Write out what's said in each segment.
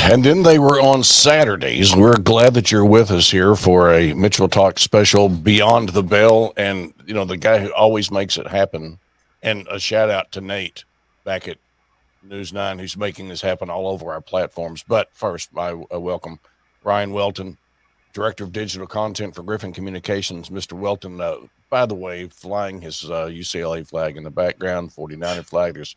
And then they were on Saturdays. We're glad that you're with us here for a Mitchell Talk special, Beyond the Bell. And, the guy who always makes it happen. And a shout out to Nate back at News 9, who's making this happen all over our platforms. But first, I welcome Ryan Welton, Director of Digital Content for Griffin Communications. Mr. Welton, by the way, flying his UCLA flag in the background, 49er flag. There's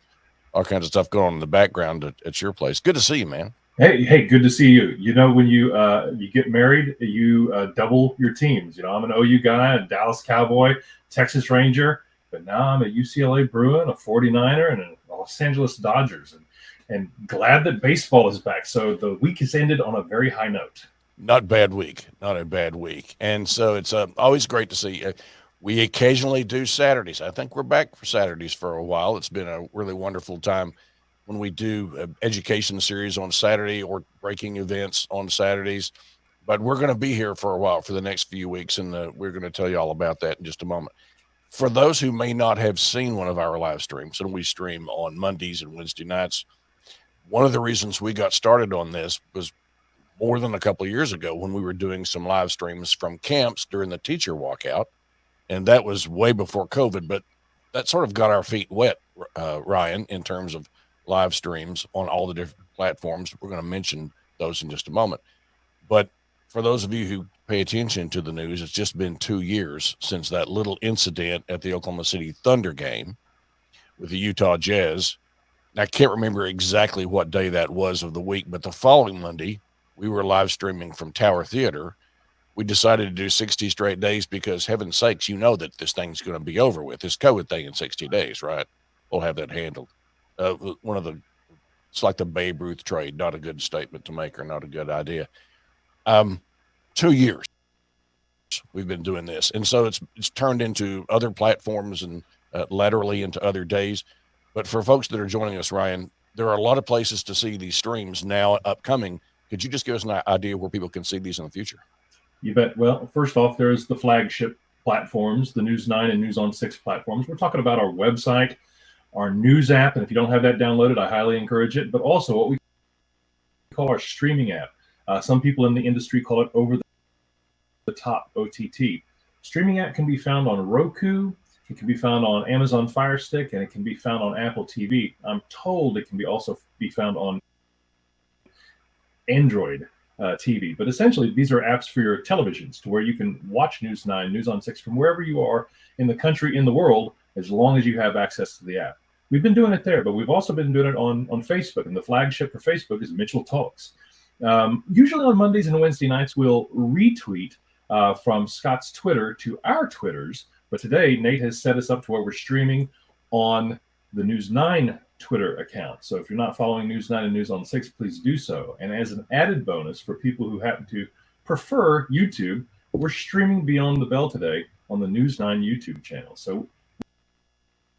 all kinds of stuff going on in the background at your place. Good to see you, man. Hey, good to see you. When you get married, you double your teams. I'm an OU guy, a Dallas Cowboy, Texas Ranger, but now I'm a UCLA Bruin, a 49er, and a Los Angeles Dodgers. And glad that baseball is back. So the week has ended on a very high note. Not a bad week. And so it's always great to see. We occasionally do Saturdays. I think we're back for Saturdays for a while. It's been a really wonderful time when we do an education series on Saturday or breaking events on Saturdays. But we're going to be here for a while for the next few weeks, and we're going to tell you all about that in just a moment. For those who may not have seen one of our live streams, and we stream on Mondays and Wednesday nights, one of the reasons we got started on this was more than a couple of years ago when we were doing some live streams from camps during the teacher walkout. And that was way before COVID, but that sort of got our feet wet, Ryan, in terms of live streams on all the different platforms. We're going to mention those in just a moment. But for those of you who pay attention to the news, it's just been 2 years since that little incident at the Oklahoma City Thunder game with the Utah Jazz. I can't remember exactly what day that was of the week, but the following Monday, we were live streaming from Tower Theater. We decided to do 60 straight days because, heaven's sakes, that this thing's going to be over with, this COVID thing in 60 days, right? We'll have that handled. It's like the Babe Ruth trade, not a good statement to make or not a good idea. 2 years we've been doing this. And so it's turned into other platforms and laterally into other days. But for folks that are joining us, Ryan, there are a lot of places to see these streams now upcoming. Could you just give us an idea where people can see these in the future? You bet. Well, first off, there's the flagship platforms, the News 9 and News on 6 platforms. We're talking about our website, our news app, and if you don't have that downloaded, I highly encourage it, but also what we call our streaming app. Some people in the industry call it over-the-top, OTT. Streaming app can be found on Roku, it can be found on Amazon Fire Stick, and it can be found on Apple TV. I'm told it can also be found on Android TV, but essentially these are apps for your televisions to where you can watch News 9, News on 6 from wherever you are in the country, in the world, as long as you have access to the app. We've been doing it there, but we've also been doing it on Facebook, and the flagship for Facebook is Mitchell Talks. Usually on Mondays and Wednesday nights, we'll retweet from Scott's Twitter to our Twitters, but today Nate has set us up to where we're streaming on the News 9 Twitter account. So if you're not following News 9 and News on 6, please do so. And as an added bonus for people who happen to prefer YouTube, we're streaming Beyond the Bell today on the News 9 YouTube channel. So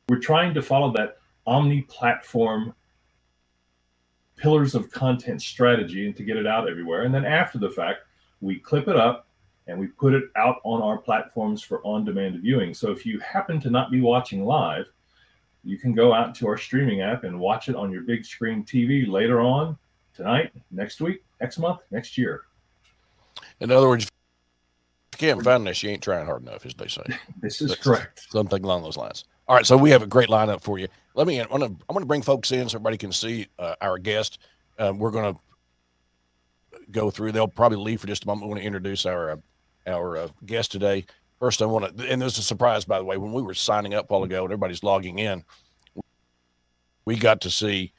we're trying to follow that omni-platform pillars of content strategy and to get it out everywhere. And then after the fact, we clip it up and we put it out on our platforms for on-demand viewing. So if you happen to not be watching live, you can go out to our streaming app and watch it on your big screen TV later on, tonight, next week, next month, next year. In other words, if you can't find this, you ain't trying hard enough, as they say. This is correct. Something along those lines. All right, so we have a great lineup for you. I'm going to bring folks in so everybody can see our guest. We're going to go through. They'll probably leave for just a moment. We want to introduce our guest today. First, I want to, and this is a surprise, by the way, when we were signing up a while ago and everybody's logging in, we got to see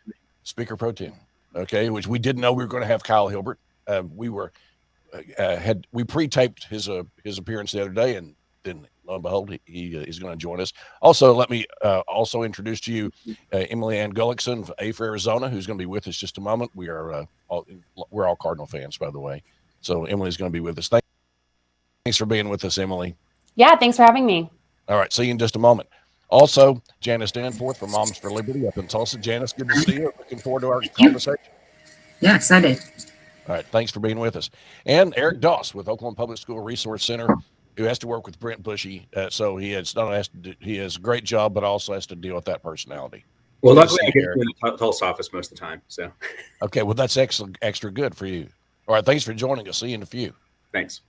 Speaker Pro Tem, okay, which we didn't know we were going to have Kyle Hilbert. We pre-taped his appearance the other day, and then lo and behold, he is going to join us. Also, let me also introduce to you Emily Ann Gullickson from A for Arizona, who's going to be with us just a moment. We're all Cardinal fans, by the way, so Emily's going to be with us. Thanks for being with us, Emily. Yeah, thanks for having me. All right, see you in just a moment. Also, Janice Danforth from Moms for Liberty up in Tulsa. Janice, good to see you. Looking forward to our conversation. Yeah, excited. All right, thanks for being with us. And Eric Doss with Oklahoma Public School Resource Center, who has to work with Brent Bushy. So he has a great job, but also has to deal with that personality. Well, Good to luckily see I you, get to Gary. be in the Tulsa office most of the time. So Okay, well, that's excellent, extra good for you. All right, thanks for joining us. See you in a few. thanks.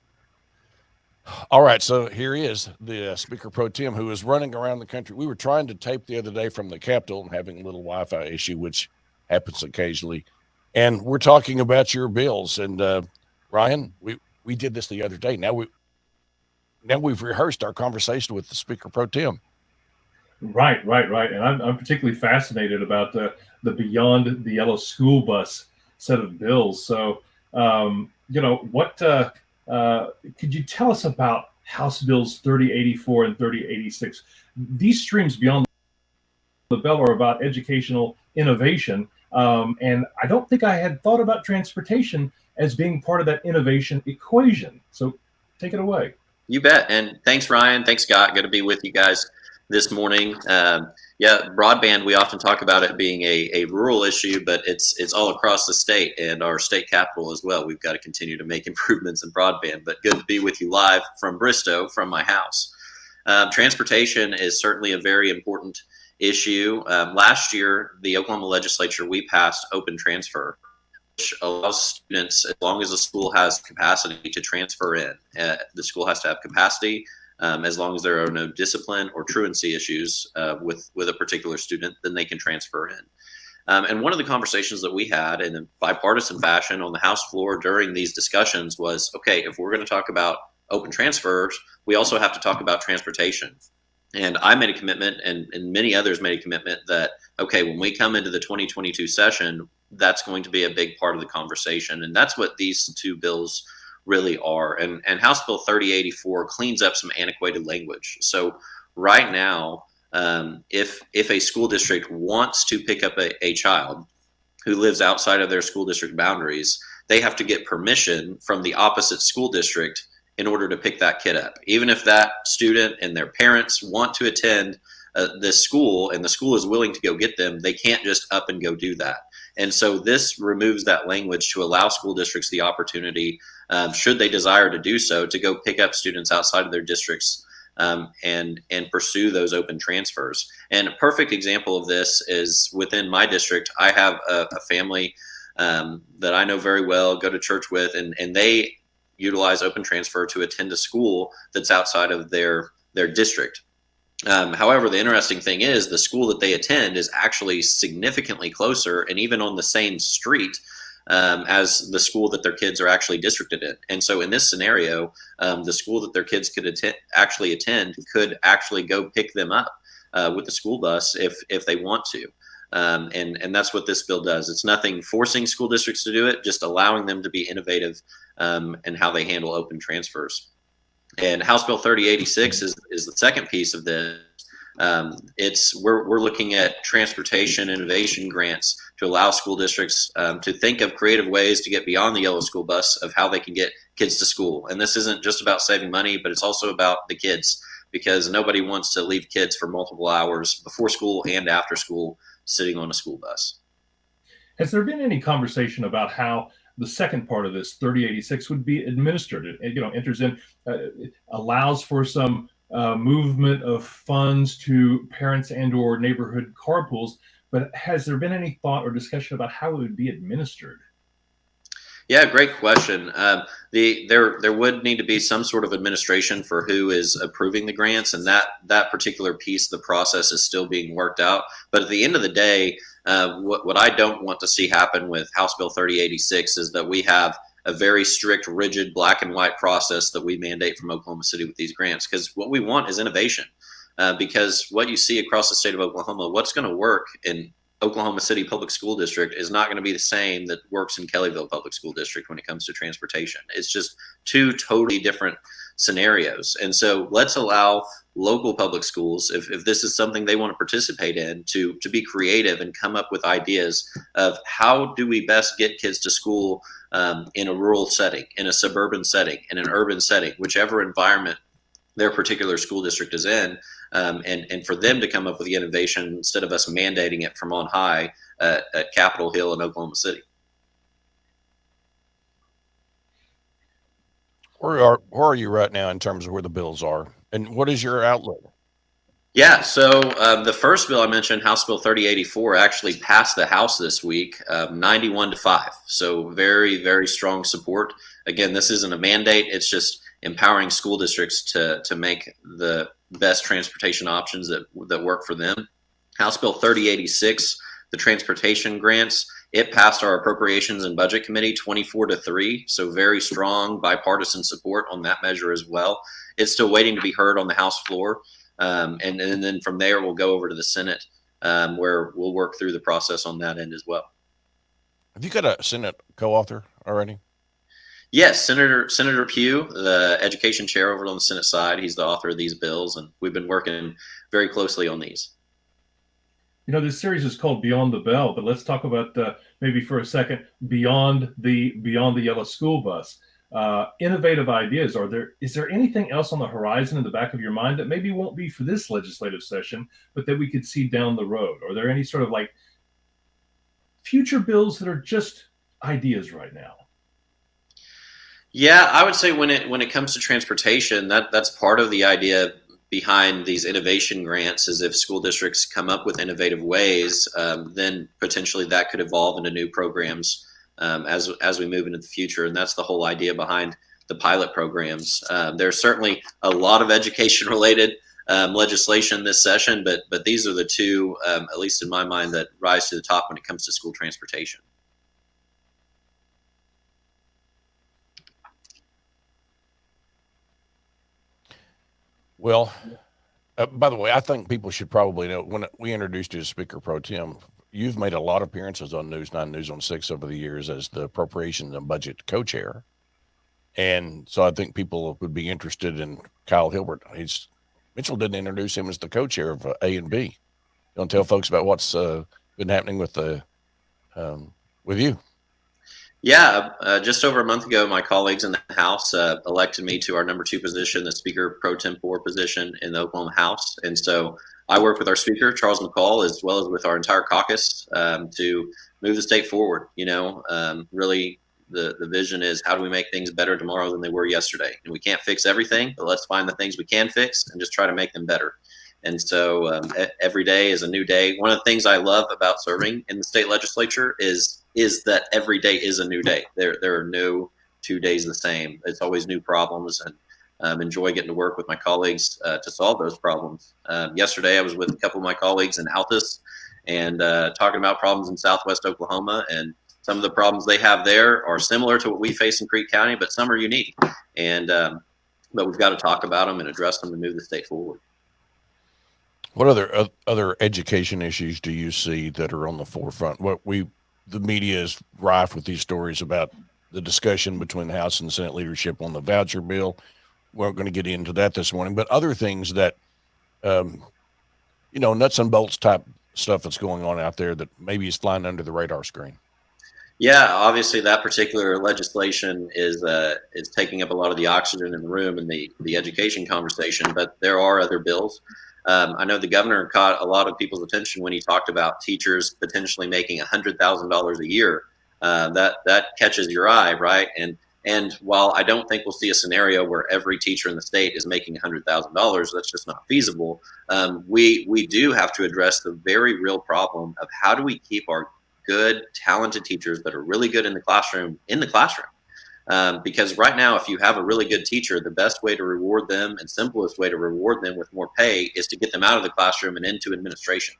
All right, so here he is, the Speaker Pro Tem, who is running around the country. We were trying to tape the other day from the Capitol and having a little Wi-Fi issue, which happens occasionally. And we're talking about your bills. And Ryan, we did this the other day. Now we've rehearsed our conversation with the Speaker Pro Tem. Right, right, right. And I'm particularly fascinated about the Beyond the Yellow School Bus set of bills. So, what could you tell us about House Bills 3084 and 3086? These streams beyond the bell are about educational innovation. And I don't think I had thought about transportation as being part of that innovation equation. So, take it away. You bet. And thanks, Ryan. Thanks, Scott. Good to be with you guys this morning. Yeah, broadband, we often talk about it being a rural issue, but it's all across the state and our state capital as well. We've got to continue to make improvements in broadband, but good to be with you live from Bristow, from my house. Transportation is certainly a very important issue. Last year, the Oklahoma legislature, we passed open transfer, which allows students, as long as the school has capacity, to transfer in. The school has to have capacity. As long as there are no discipline or truancy issues with a particular student, then they can transfer in. And one of the conversations that we had in a bipartisan fashion on the House floor during these discussions was, okay, if we're going to talk about open transfers, we also have to talk about transportation. And I made a commitment, and many others made a commitment that, okay, when we come into the 2022 session, that's going to be a big part of the conversation. And that's what these two bills really are. And House Bill 3084 cleans up some antiquated language. So right now, if a school district wants to pick up a child who lives outside of their school district boundaries, they have to get permission from the opposite school district in order to pick that kid up. Even if that student and their parents want to attend this school and the school is willing to go get them, they can't just up and go do that. And so this removes that language to allow school districts the opportunity, should they desire to do so, to go pick up students outside of their districts and pursue those open transfers. And a perfect example of this is within my district. I have a family that I know very well, go to church with, and they utilize open transfer to attend a school that's outside of their district. However, the interesting thing is the school that they attend is actually significantly closer and even on the same street as the school that their kids are actually districted in. And so in this scenario, the school that their kids could attend could actually go pick them up with the school bus if they want to. And that's what this bill does. It's nothing forcing school districts to do it, just allowing them to be innovative in how they handle open transfers. And House Bill 3086 is the second piece of this. We're looking at transportation innovation grants to allow school districts to think of creative ways to get beyond the yellow school bus of how they can get kids to school. And this isn't just about saving money, but it's also about the kids, because nobody wants to leave kids for multiple hours before school and after school sitting on a school bus. Has there been any conversation about how the second part of this 3086 would be administered? It enters in, allows for some movement of funds to parents and or neighborhood carpools, but has there been any thought or discussion about how it would be administered? Yeah, great question. There would need to be some sort of administration for who is approving the grants, and that particular piece of the process is still being worked out. But at the end of the day, what I don't want to see happen with House Bill 3086 is that we have a very strict, rigid, black and white process that we mandate from Oklahoma City with these grants, because what we want is innovation. Because what you see across the state of Oklahoma, what's going to work in Oklahoma City Public School District is not going to be the same that works in Kellyville Public School District when it comes to transportation. It's just two totally different scenarios. And so let's allow local public schools, if this is something they want to participate in, to be creative and come up with ideas of how do we best get kids to school in a rural setting, in a suburban setting, in an urban setting, whichever environment their particular school district is in, and for them to come up with the innovation instead of us mandating it from on high at Capitol Hill in Oklahoma City. Where are you right now in terms of where the bills are, and what is your outlook? Yeah, so the first bill I mentioned, House Bill 3084, actually passed the House this week, 91-5. So very, very strong support. Again, this isn't a mandate. It's just empowering school districts to make the best transportation options that work for them. House Bill 3086, the transportation grants, it passed our Appropriations and Budget Committee 24-3. So very strong bipartisan support on that measure as well. It's still waiting to be heard on the House floor. And then from there, we'll go over to the Senate, where we'll work through the process on that end as well. Have you got a Senate co-author already? Yes, Senator Pugh, the education chair over on the Senate side, he's the author of these bills, and we've been working very closely on these. You know, this series is called Beyond the Bell, but let's talk about maybe for a second beyond the yellow school bus. Innovative ideas. Is there anything else on the horizon in the back of your mind that maybe won't be for this legislative session, but that we could see down the road? Are there any sort of like future bills that are just ideas right now? Yeah, I would say when it comes to transportation, that's part of the idea behind these innovation grants. Is if school districts come up with innovative ways, then potentially that could evolve into new programs as we move into the future. And that's the whole idea behind the pilot programs. There's certainly a lot of education related legislation this session, but these are the two, at least in my mind, that rise to the top when it comes to school transportation. Well, by the way, I think people should probably know, when we introduced you as Speaker Pro Tem, you've made a lot of appearances on News 9, News on 6 over the years as the Appropriations and Budget co-chair. And so I think people would be interested in Kyle Gilbert. Mitchell didn't introduce him as the co-chair of A and B. You want to tell folks about what's been happening with you? Yeah, just over a month ago, my colleagues in the House elected me to our number 2 position, the Speaker Pro Tempore position in the Oklahoma House. And so I work with our Speaker, Charles McCall, as well as with our entire caucus to move the state forward. Really, the vision is, how do we make things better tomorrow than they were yesterday? And we can't fix everything, but let's find the things we can fix and just try to make them better. And so every day is a new day. One of the things I love about serving in the state legislature is that every day is a new day. There are no 2 days the same. It's always new problems, and enjoy getting to work with my colleagues to solve those problems. Yesterday, I was with a couple of my colleagues in Altus and talking about problems in Southwest Oklahoma, and some of the problems they have there are similar to what we face in Creek County, but some are unique. And but we've got to talk about them and address them and move the state forward. What other education issues do you see that are on the forefront? The media is rife with these stories about the discussion between the House and the Senate leadership on the voucher bill. We're going to get into that this morning, but other things that, nuts and bolts type stuff that's going on out there that maybe is flying under the radar screen. Yeah, obviously that particular legislation is taking up a lot of the oxygen in the room in the education conversation, but there are other bills. I know the governor caught a lot of people's attention when he talked about teachers potentially making $100,000 a year. That catches your eye, right? And while I don't think we'll see a scenario where every teacher in the state is making $100,000, that's just not feasible. We do have to address the very real problem of how do we keep our good, talented teachers that are really good in the classroom. Because right now, if you have a really good teacher, the best way to reward them and simplest way to reward them with more pay is to get them out of the classroom and into administration.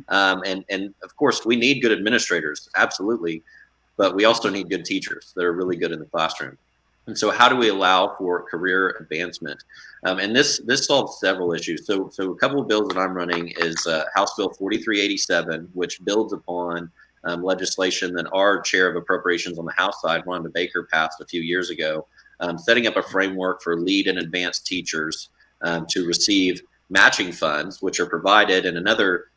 And of course, we need good administrators, absolutely, but we also need good teachers that are really good in the classroom. And so how do we allow for career advancement? And this solves several issues. So a couple of bills that I'm running is House Bill 4387, which builds upon legislation that our chair of appropriations on the House side, Rhonda Baker, passed a few years ago, setting up a framework for lead and advanced teachers to receive matching funds, which are provided in another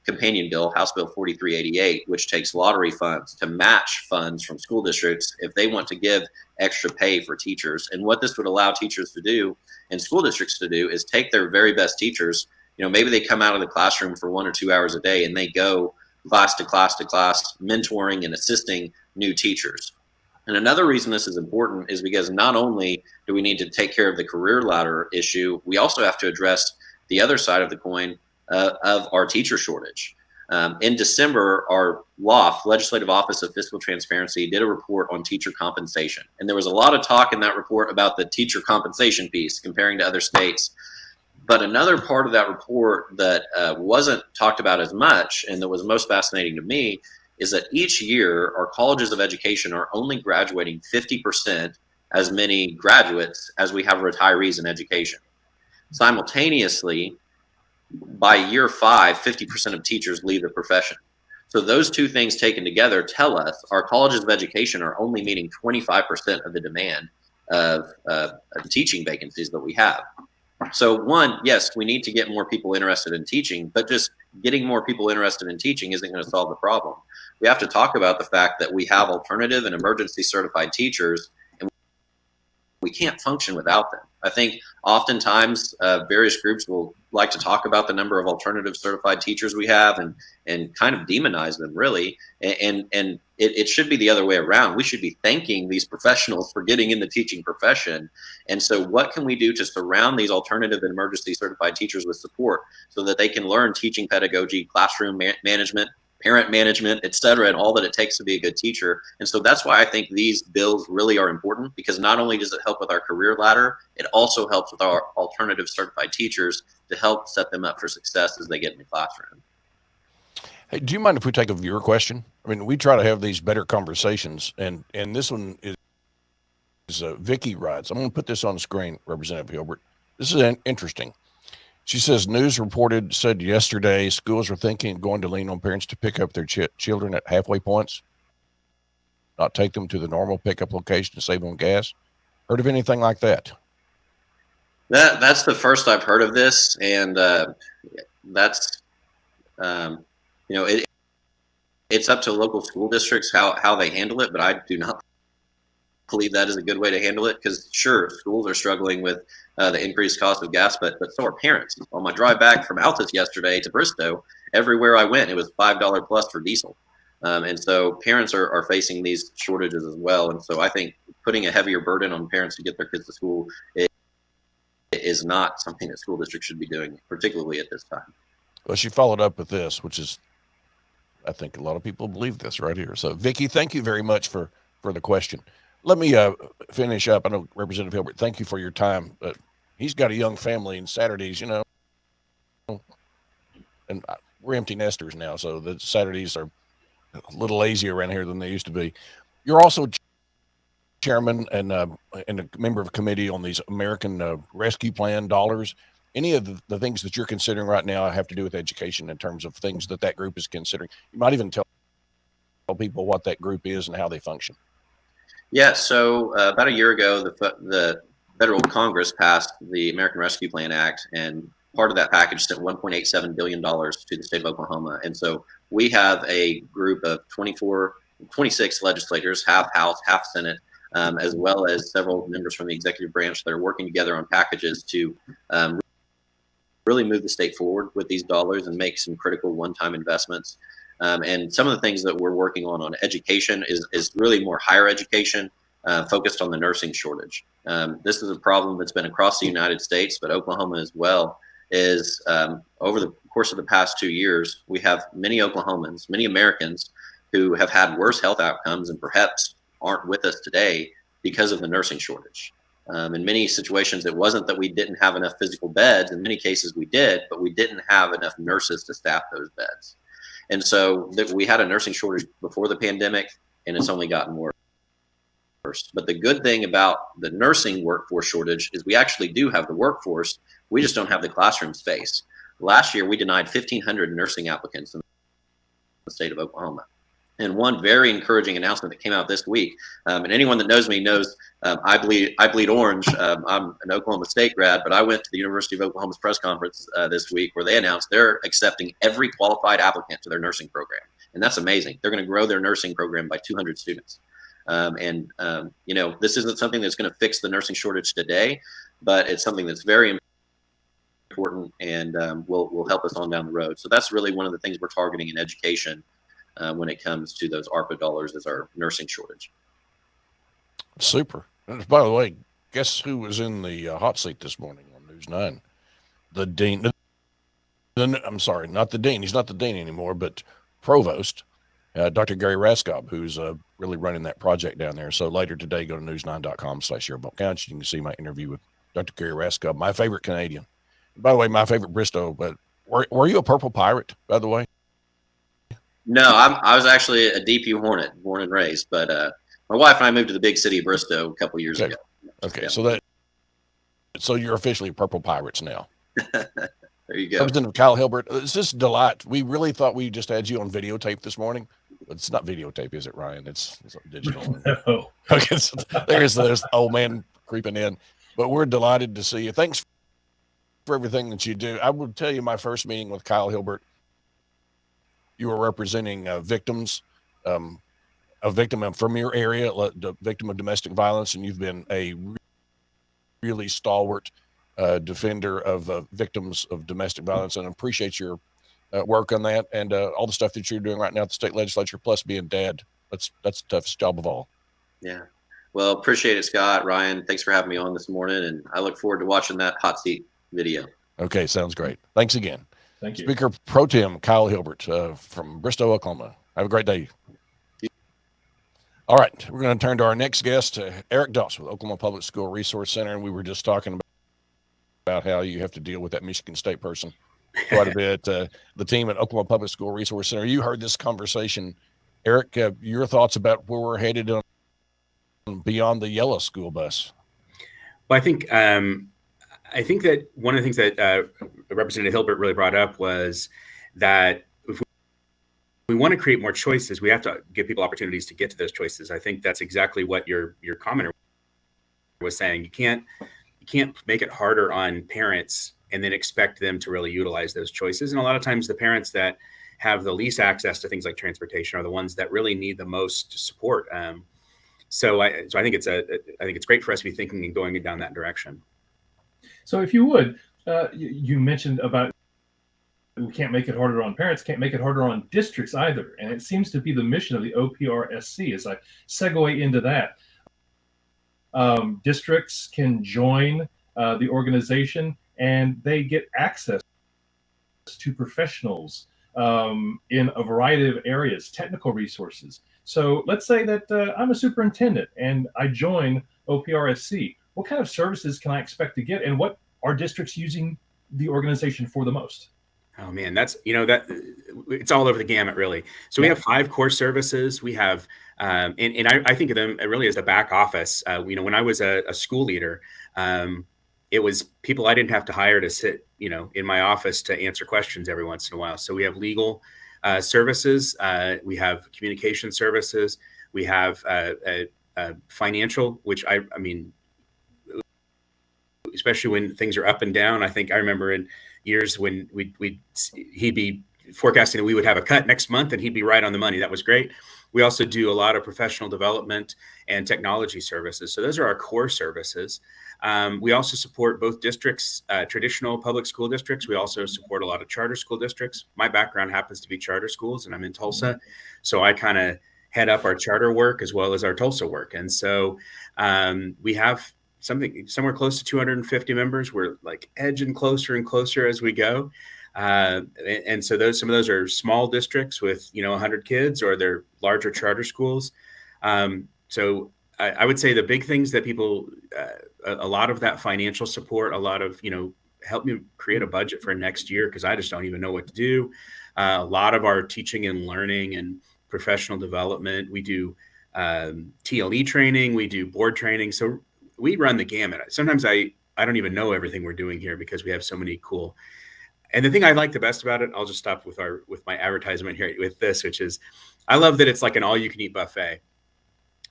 companion bill, House Bill 4388, which takes lottery funds to match funds from school districts if they want to give extra pay for teachers. And what this would allow teachers to do and school districts to do is take their very best teachers, maybe they come out of the classroom for 1 or 2 hours a day and they go class to class to class, mentoring and assisting new teachers. And another reason this is important is because not only do we need to take care of the career ladder issue, we also have to address the other side of the coin of our teacher shortage. In December, our LOF, Legislative Office of Fiscal Transparency, did a report on teacher compensation. And there was a lot of talk in that report about the teacher compensation piece comparing to other states. But another part of that report that wasn't talked about as much, and that was most fascinating to me, is that each year our colleges of education are only graduating 50% as many graduates as we have retirees in education. Simultaneously, by year 5, 50% of teachers leave the profession. So those two things taken together tell us our colleges of education are only meeting 25% of the demand of teaching vacancies that we have. So one, yes, we need to get more people interested in teaching, but just getting more people interested in teaching isn't going to solve the problem. We have to talk about the fact that we have alternative and emergency certified teachers, and we can't function without them. I think oftentimes various groups will like to talk about the number of alternative certified teachers we have and kind of demonize them, really. And it should be the other way around. We should be thanking these professionals for getting in the teaching profession. And so what can we do to surround these alternative and emergency certified teachers with support so that they can learn teaching pedagogy, classroom management, parent management, et cetera, and all that it takes to be a good teacher. And so that's why I think these bills really are important, because not only does it help with our career ladder, it also helps with our alternative certified teachers to help set them up for success as they get in the classroom. Hey, do you mind if we take a viewer question? I mean, we try to have these better conversations, and this one is Vicky writes. I'm going to put this on the screen, Representative Gilbert. This is interesting. She says, news reported said yesterday schools are thinking of going to lean on parents to pick up their children at halfway points, not take them to the normal pickup location to save on gas. Heard of anything like that? That's the first I've heard of this, and that's it's up to local school districts how they handle it, but I do not believe that is a good way to handle it, because sure, schools are struggling with the increased cost of gas, but so are parents. On my drive back from Altus yesterday to Bristow, everywhere I went, it was $5 plus for diesel. And so parents are facing these shortages as well. And so I think putting a heavier burden on parents to get their kids to school is not something that school districts should be doing, particularly at this time. Well, she followed up with this, which is, I think a lot of people believe this right here. So, Vicki, thank you very much for the question. Let me finish up. I know Representative Gilbert, thank you for your time. But he's got a young family, and Saturdays, and we're empty nesters now, so the Saturdays are a little lazier around here than they used to be. You're also chairman and a member of a committee on these American Rescue Plan dollars. Any of the things that you're considering right now have to do with education in terms of things that group is considering? You might even tell people what that group is and how they function. Yeah, so about a year ago, the federal Congress passed the American Rescue Plan Act, and part of that package sent $1.87 billion to the state of Oklahoma. And so we have a group of 26 legislators, half House, half Senate, as well as several members from the executive branch that are working together on packages to really move the state forward with these dollars and make some critical one-time investments. And some of the things that we're working on education is really more higher education, focused on the nursing shortage. This is a problem that's been across the United States, but Oklahoma as well. Is over the course of the past 2 years, we have many Oklahomans, many Americans who have had worse health outcomes and perhaps aren't with us today because of the nursing shortage. In many situations, it wasn't that we didn't have enough physical beds. In many cases, we did, but we didn't have enough nurses to staff those beds. And so we had a nursing shortage before the pandemic, and it's only gotten worse. But the good thing about the nursing workforce shortage is we actually do have the workforce. We just don't have the classroom space. Last year, we denied 1,500 nursing applicants in the state of Oklahoma. And one very encouraging announcement that came out this week, and anyone that knows me knows I bleed orange. I'm an Oklahoma State grad, but I went to the University of Oklahoma's press conference this week where they announced they're accepting every qualified applicant to their nursing program. And that's amazing. They're going to grow their nursing program by 200 students. This isn't something that's going to fix the nursing shortage today, but it's something that's very important and will help us on down the road. So that's really one of the things we're targeting in education when it comes to those ARPA dollars is our nursing shortage. Super. And by the way, guess who was in the hot seat this morning on News 9? the dean. I'm sorry, not the dean. He's not the dean anymore, but provost, Dr. Gary Raskob, who's really running that project down there. So later today, go to news9.com/Sherbrooke County. You can see my interview with Dr. Gary Raskob, my favorite Canadian. By the way, my favorite Bristow. But were you a Purple Pirate, by the way? No, I was actually a DP Hornet, born and raised. But my wife and I moved to the big city of Bristow a couple years ago. Okay, yeah. So you're officially Purple Pirates now. There you go. Representative Kyle Gilbert, it's just a delight. We really thought we just had you on videotape this morning. But it's not videotape, is it, Ryan? It's digital. No. Okay, so there's the old man creeping in. But we're delighted to see you. Thanks for everything that you do. I will tell you, my first meeting with Kyle Gilbert, you were representing victims, a victim from your area, the victim of domestic violence, and you've been a really stalwart defender of victims of domestic violence, and appreciate your work on that and all the stuff that you're doing right now at the state legislature, plus being dad. That's the toughest job of all. Yeah. Well, appreciate it, Scott. Ryan, thanks for having me on this morning, and I look forward to watching that hot seat video. Okay, sounds great. Thanks again. Thank you. Speaker Pro Tem Kyle Gilbert from Bristow, Oklahoma. Have a great day. All right, we're going to turn to our next guest, Eric Doss with Oklahoma Public School Resource Center, and we were just talking about how you have to deal with that Michigan State person quite a bit. The team at Oklahoma Public School Resource Center, you heard this conversation. Eric, your thoughts about where we're headed on beyond the yellow school bus? Well, I think that one of the things that Representative Gilbert really brought up was that if we want to create more choices, we have to give people opportunities to get to those choices. I think that's exactly what your commenter was saying. You can't make it harder on parents and then expect them to really utilize those choices. And a lot of times the parents that have the least access to things like transportation are the ones that really need the most support. So I think it's great for us to be thinking and going down that direction. So if you would, you mentioned about we can't make it harder on parents, can't make it harder on districts either. And it seems to be the mission of the OPRSC as I segue into that. Districts can join the organization and they get access to professionals in a variety of areas, technical resources. So let's say that I'm a superintendent and I join OPRSC. What kind of services can I expect to get, and what are districts using the organization for the most? Oh man, that it's all over the gamut, really. So we have 5 core services. We have, and I think of them really as the back office. When I was a school leader, it was people I didn't have to hire to sit, in my office to answer questions every once in a while. So we have legal services, we have communication services, we have financial, which I mean, especially when things are up and down. I think I remember in years when he'd be forecasting that we would have a cut next month and he'd be right on the money. That was great. We also do a lot of professional development and technology services. So those are our core services. We also support both districts, traditional public school districts. We also support a lot of charter school districts. My background happens to be charter schools, and I'm in Tulsa. So I kind of head up our charter work as well as our Tulsa work. And so we have somewhere close to 250 members. We're like edging closer and closer as we go. And so some of those are small districts with 100 kids, or they're larger charter schools. So I would say the big things that people, a lot of that financial support, a lot of help me create a budget for next year because I just don't even know what to do. A lot of our teaching and learning and professional development. We do TLE training. We do board training. So we run the gamut. Sometimes I don't even know everything we're doing here because we have so many cool. And the thing I like the best about it, I'll just stop with my advertisement here with this, which is I love that it's like an all-you-can-eat buffet.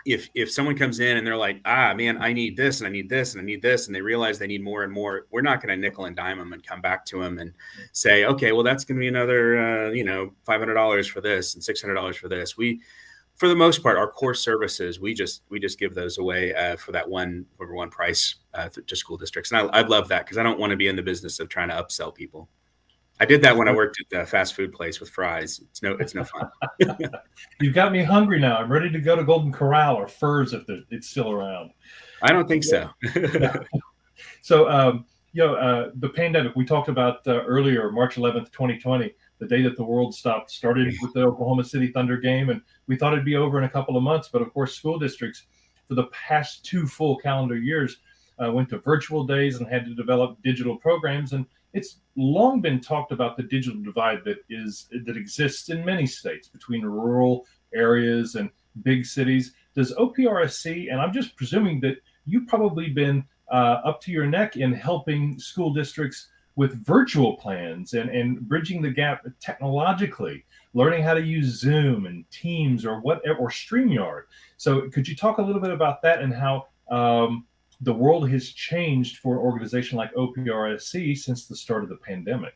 If someone comes in and they're like, man, I need this and I need this and I need this, and they realize they need more and more, we're not going to nickel and dime them and come back to them and say, okay, well, that's going to be another, $500 for this and $600 for this. For the most part, our core services, we just give those away for that one price to school districts. And I love that because I don't want to be in the business of trying to upsell people. I did that when I worked at the fast food place with fries. It's no fun. You've got me hungry now. I'm ready to go to Golden Corral or Furs if it's still around. I don't think so. So The pandemic we talked about earlier, March 11th, 2020, the day that the world stopped, started with the Oklahoma City Thunder game, and we thought it'd be over in a couple of months. But of course, school districts for the past 2 full calendar years went to virtual days and had to develop digital programs. And it's long been talked about the digital divide that exists in many states between rural areas and big cities. Does OPRSC, and I'm just presuming that you've probably been up to your neck in helping school districts with virtual plans and bridging the gap technologically, learning how to use Zoom and Teams or StreamYard. So could you talk a little bit about that and how the world has changed for an organization like OPRSC since the start of the pandemic?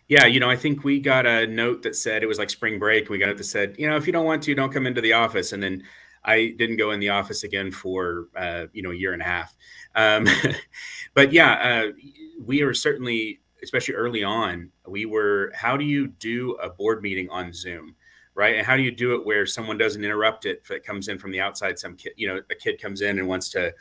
Yeah, I think we got a note that said, it was like spring break. We got it that said, if you don't want to, don't come into the office. And then I didn't go in the office again for, a year and a half. But yeah, we are certainly, especially early on, how do you do a board meeting on Zoom, right? And how do you do it where someone doesn't interrupt it if it comes in from the outside? Some kid, a kid comes in and wants to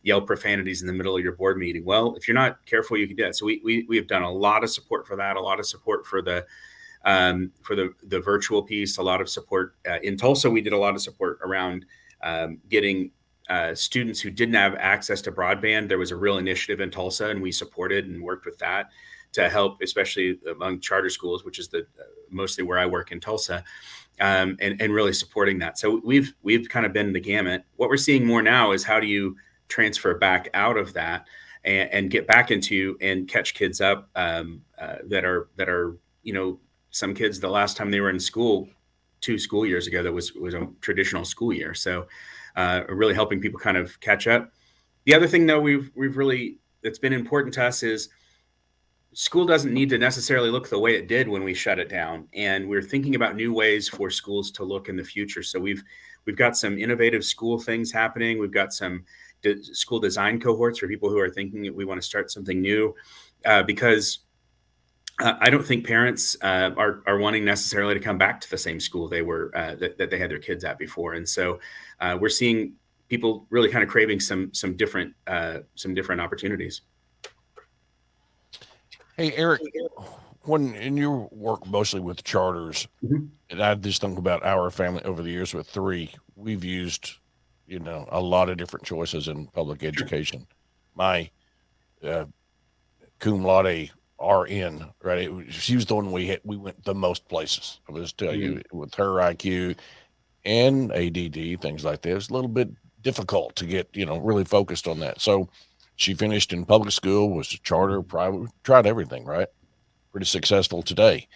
yell profanities in the middle of your board meeting. Well, if you're not careful, you can do that. So we have done a lot of support for that, a lot of support for the virtual piece, a lot of support in Tulsa. We did a lot of support around getting students who didn't have access to broadband. There was a real initiative in Tulsa, and we supported and worked with that to help, especially among charter schools, which is mostly where I work in Tulsa, and really supporting that. So we've kind of been the gamut. What we're seeing more now is how do you transfer back out of that and get back into and catch kids up that are some kids, the last time they were in school 2 school years ago, that was a traditional school year. So really helping people kind of catch up. The other thing, though, that's been important to us is school doesn't need to necessarily look the way it did when we shut it down. And we're thinking about new ways for schools to look in the future. So we've got some innovative school things happening. We've got some school design cohorts for people who are thinking that we want to start something new, because I don't think parents are wanting necessarily to come back to the same school they were that they had their kids at before. And so we're seeing people really kind of craving some different opportunities. Hey, Eric, when in your work mostly with charters, and I just think about our family over the years with 3, we've used, a lot of different choices in public education. My cum laude RN, right? She was the one we went the most places. I was tell you, with her IQ and ADD, things like that, it was a little bit difficult to get, really focused on that. So she finished in public school, was a charter, private, tried everything, right? Pretty successful today.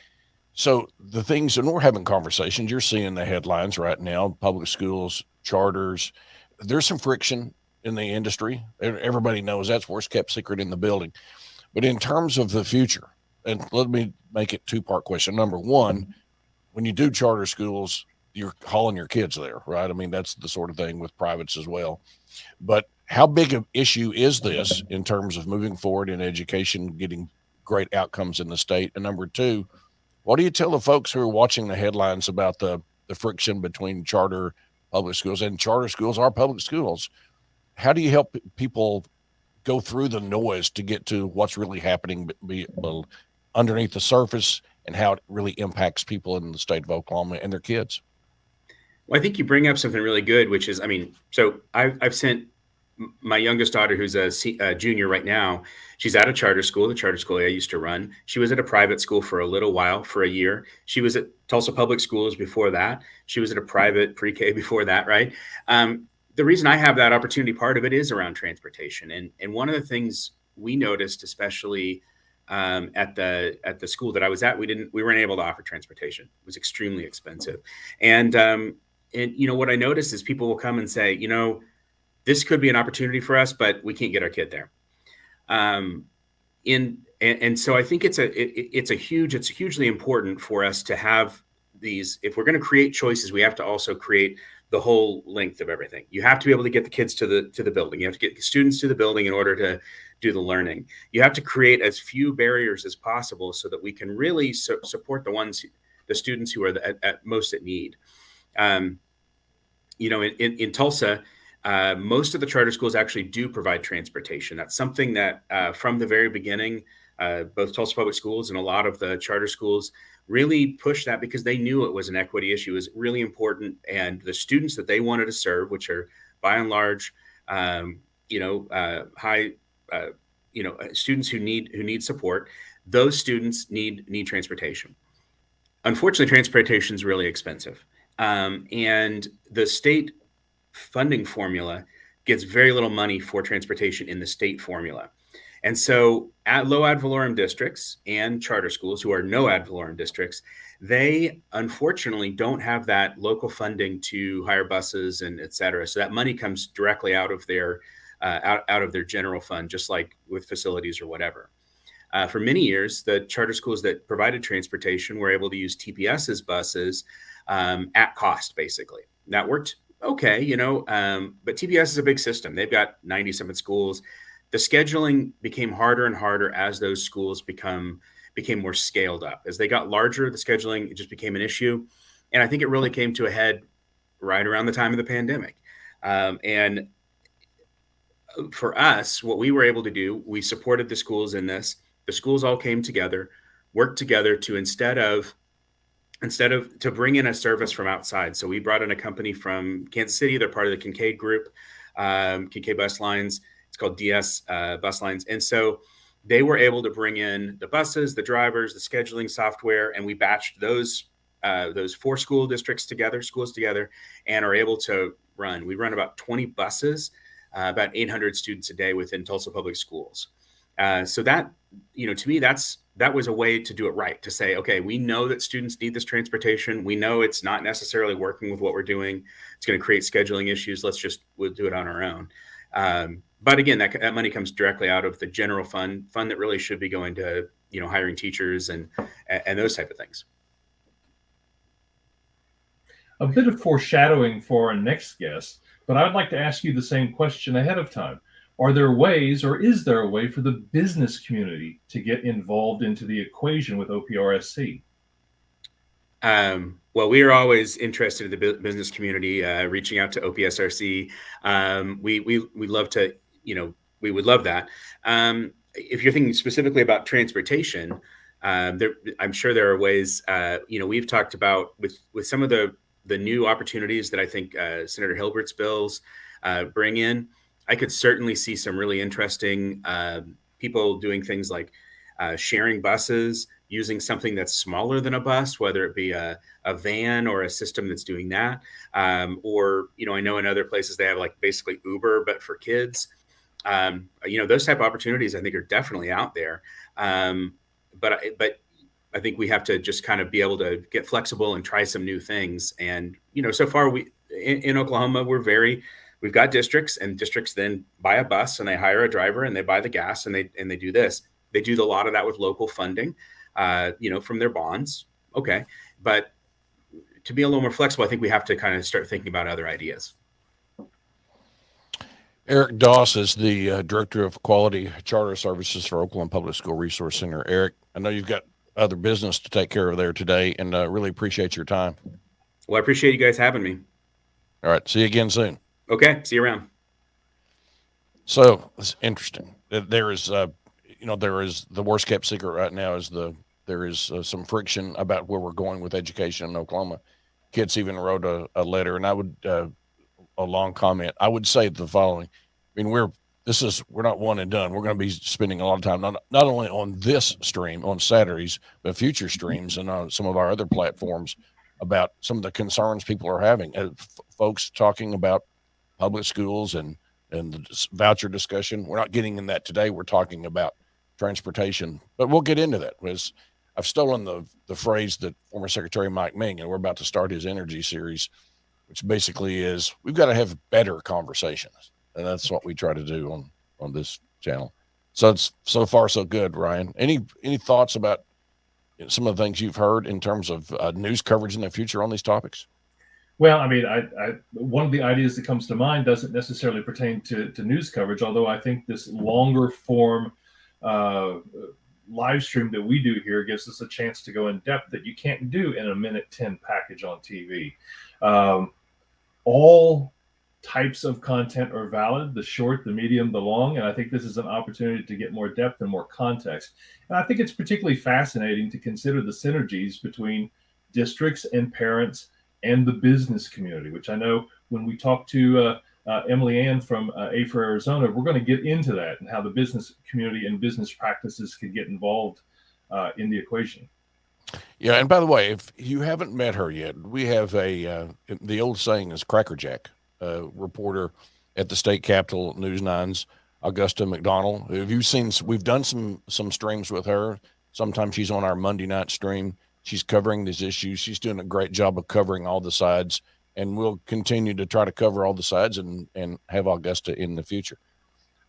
So the things, and we're having conversations, you're seeing the headlines right now, public schools, charters, there's some friction in the industry. Everybody knows that's worst kept secret in the building. But in terms of the future, and let me make it 2-part question. Number one, when you do charter schools, you're hauling your kids there, right? I mean, that's the sort of thing with privates as well. But how big an issue is this in terms of moving forward in education, getting great outcomes in the state? And number 2, what do you tell the folks who are watching the headlines about the friction between charter public schools, and charter schools are public schools? How do you help people go through the noise to get to what's really happening underneath the surface, and how it really impacts people in the state of Oklahoma and their kids? Well, I think you bring up something really good, which is, so I've sent my youngest daughter, who's a junior right now. She's at a charter school, the charter school I used to run. She was at a private school for a little while, for a year. She was at Tulsa Public Schools before that. She was at a private pre-K before that, right? The reason I have that opportunity, part of it is around transportation. And one of the things we noticed, especially at the school that I was at, we weren't able to offer transportation. It was extremely expensive. And what I noticed is people will come and say, this could be an opportunity for us, but we can't get our kid there. And so I think it's hugely important for us to have these. If we're going to create choices, we have to also create the whole length of everything. You have to be able to get the kids to the building. You have to get the students to the building in order to do the learning. You have to create as few barriers as possible so that we can really support the students who are at most at need. In Tulsa, Most of the charter schools actually do provide transportation. That's something that from the very beginning, both Tulsa Public Schools and a lot of the charter schools really pushed that because they knew it was an equity issue. It was really important. And the students that they wanted to serve, which are by and large, high, students who need support, those students need transportation. Unfortunately, transportation is really expensive. And the state funding formula gets very little money for transportation in the state formula. And so at low ad valorem districts and charter schools who are no ad valorem districts, they unfortunately don't have that local funding to hire buses and et cetera. So that money comes directly out of their out of their general fund, just like with facilities or whatever. For many years, the charter schools that provided transportation were able to use TPS's buses at cost, basically. That worked okay, but TPS is a big system. They've got 90-something schools. The scheduling became harder and harder as those schools became more scaled up. As they got larger, the scheduling, it just became an issue. And I think it really came to a head right around the time of the pandemic. And for us, what we were able to do, we supported the schools in this. The schools all came together, worked together to instead of to bring in a service from outside. So we brought in a company from Kansas City. They're part of the Kincaid Group, Kincaid Bus Lines. It's called DS Bus Lines. And so they were able to bring in the buses, the drivers, the scheduling software, and we batched those 4 schools together, and are able to run. We run about 20 buses, about 800 students a day within Tulsa Public Schools. So that, to me, that was a way to do it right, to say, okay, we know that students need this transportation. We know it's not necessarily working with what we're doing. It's going to create scheduling issues. We'll do it on our own. But again, that money comes directly out of the general fund that really should be going to, hiring teachers and those type of things. A bit of foreshadowing for our next guest, but I would like to ask you the same question ahead of time. Are there ways, or is there a way for the business community to get involved into the equation with OPRSC? Well, we are always interested in the business community, reaching out to OPSRC. We love to, we would love that. If you're thinking specifically about transportation, I'm sure there are ways, we've talked about with some of the new opportunities that I think Senator Gilbert's bills bring in. I could certainly see some really interesting people doing things like sharing buses, using something that's smaller than a bus, whether it be a van or a system that's doing that. Or, I know in other places they have like basically Uber, but for kids. Those type of opportunities I think are definitely out there. But I think we have to just kind of be able to get flexible and try some new things. And, so far in Oklahoma, we've got districts, and districts then buy a bus and they hire a driver and they buy the gas and they do this. They do a lot of that with local funding, from their bonds. Okay. But to be a little more flexible, I think we have to kind of start thinking about other ideas. Eric Doss is the Director of Quality Charter Services for Oklahoma Public School Resource Center. Eric, I know you've got other business to take care of there today, and really appreciate your time. Well, I appreciate you guys having me. All right. See you again soon. Okay. See you around. So it's interesting. There is, there is the worst kept secret right now is there is some friction about where we're going with education in Oklahoma. Kids even wrote a letter, and I would, a long comment. I would say the following. I mean, we're not one and done. We're going to be spending a lot of time, not only on this stream on Saturdays, but future streams and on some of our other platforms about some of the concerns people are having. Folks talking about public schools and the voucher discussion. We're not getting in that today. We're talking about transportation, but we'll get into that because I've stolen the phrase that former Secretary Mike Ming, and we're about to start his energy series, which basically is we've got to have better conversations. And that's what we try to do on this channel. So it's so far so good, Ryan. Any thoughts about some of the things you've heard in terms of news coverage in the future on these topics? Well, I mean, one of the ideas that comes to mind doesn't necessarily pertain to news coverage, although I think this longer form live stream that we do here gives us a chance to go in depth that you can't do in a minute 10 package on TV. All types of content are valid, the short, the medium, the long. And I think this is an opportunity to get more depth and more context. And I think it's particularly fascinating to consider the synergies between districts and parents and the business community, which I know when we talk to Emily Ann from A for Arizona, we're going to get into that and how the business community and business practices can get involved in the equation. Yeah, and by the way, if you haven't met her yet, we have the old saying is crackerjack, reporter at the state capitol News 9's Augusta McDonald. Have you seen? We've done some streams with her. Sometimes she's on our Monday night stream. She's covering these issues. She's doing a great job of covering all the sides, and we'll continue to try to cover all the sides and have Augusta in the future.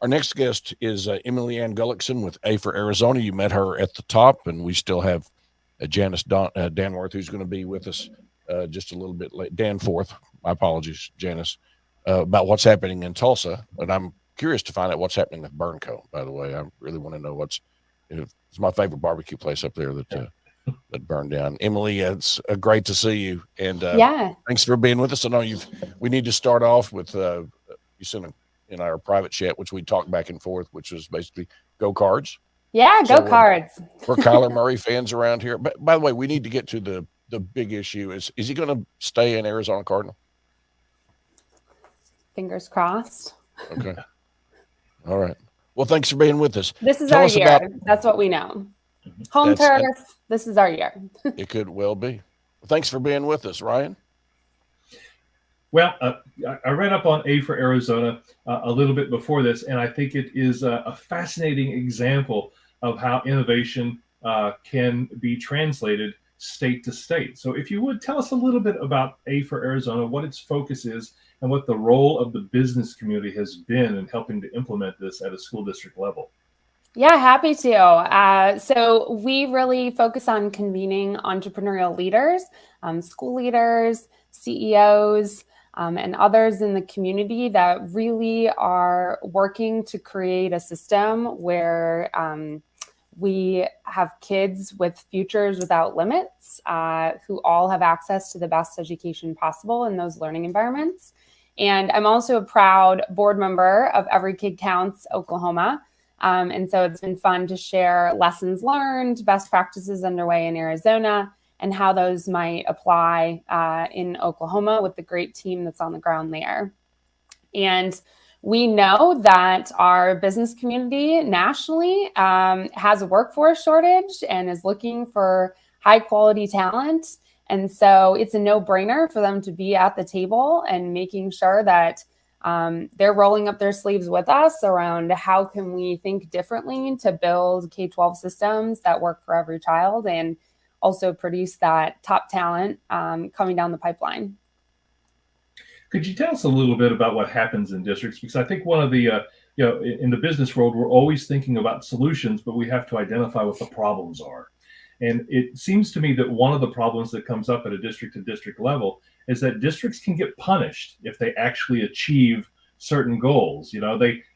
Our next guest is Emily Ann Gullickson with A for Arizona. You met her at the top, and we still have Janice Danworth, who's going to be with us just a little bit late. Danforth, my apologies, Janice, about what's happening in Tulsa. And I'm curious to find out what's happening with Burnco, by the way. I really want to know it's my favorite barbecue place up there that burned down. Emily, it's great to see you. And thanks for being with us. I know we need to start off with, you sent in our private chat, which we talked back and forth, which was basically go Cards. Yeah, go Cards. We're Kyler Murray fans around here. But by the way, we need to get to the big issue. Is he going to stay in Arizona Cardinal? Fingers crossed. Okay. All right. Well, thanks for being with us. This is our year. That's what we know. Home turf. This is our year. It could well be. Thanks for being with us, Ryan. Well, I read up on A for Arizona a little bit before this, and I think it is a fascinating example of how innovation can be translated state to state. So if you would tell us a little bit about A for Arizona, what its focus is, and what the role of the business community has been in helping to implement this at a school district level. Yeah, happy to. So we really focus on convening entrepreneurial leaders, school leaders, CEOs, and others in the community that really are working to create a system where we have kids with futures without limits, who all have access to the best education possible in those learning environments. And I'm also a proud board member of Every Kid Counts Oklahoma. And so it's been fun to share lessons learned, best practices underway in Arizona, and how those might apply in Oklahoma with the great team that's on the ground there. And we know that our business community nationally has a workforce shortage and is looking for high quality talent. And so it's a no-brainer for them to be at the table and making sure that they're rolling up their sleeves with us around how can we think differently to build K-12 systems that work for every child and also produce that top talent coming down the pipeline. Could you tell us a little bit about what happens in districts? Because I think one of the, in the business world, we're always thinking about solutions, but we have to identify what the problems are. And it seems to me that one of the problems that comes up at a district to district level is that districts can get punished if they actually achieve certain goals. They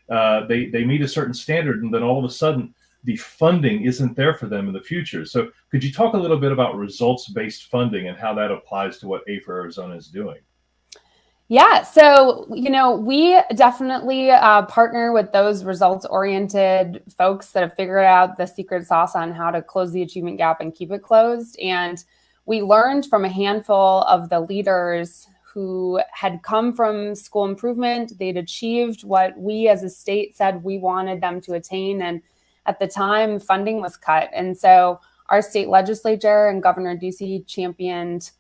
meet a certain standard, and then all of a sudden the funding isn't there for them in the future. So could you talk a little bit about results-based funding and how that applies to what A for Arizona is doing? Yeah, so, we definitely partner with those results-oriented folks that have figured out the secret sauce on how to close the achievement gap and keep it closed. And we learned from a handful of the leaders who had come from school improvement. They'd achieved what we as a state said we wanted them to attain. And at the time, funding was cut. And so our state legislature and Governor Ducey championed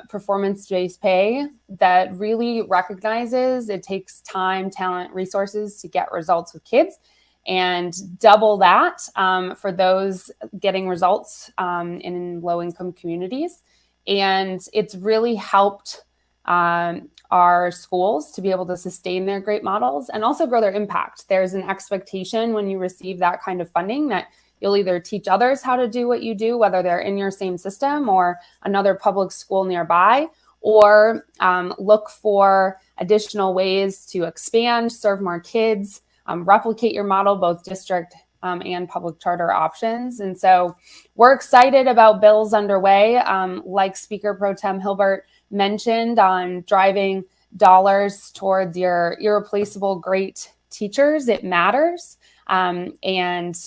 performance-based pay that really recognizes it takes time, talent, resources to get results with kids, and double that for those getting results in low-income communities. And it's really helped our schools to be able to sustain their great models and also grow their impact. There's an expectation when you receive that kind of funding that you'll either teach others how to do what you do, whether they're in your same system or another public school nearby, or look for additional ways to expand, serve more kids, replicate your model, both district and public charter options. And so we're excited about bills underway, like Speaker Pro Tem Gilbert mentioned, on driving dollars towards your irreplaceable great teachers. It matters. And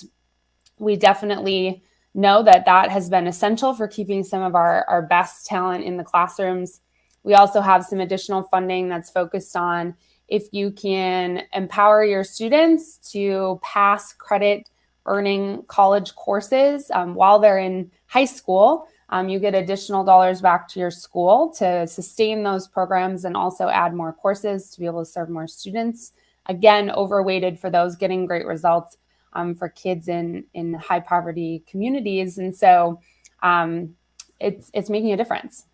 we definitely know that has been essential for keeping some of our best talent in the classrooms. We also have some additional funding that's focused on if you can empower your students to pass credit earning college courses while they're in high school. You get additional dollars back to your school to sustain those programs and also add more courses to be able to serve more students. Again, overweighted for those getting great results for kids in high poverty communities. And so it's making a difference.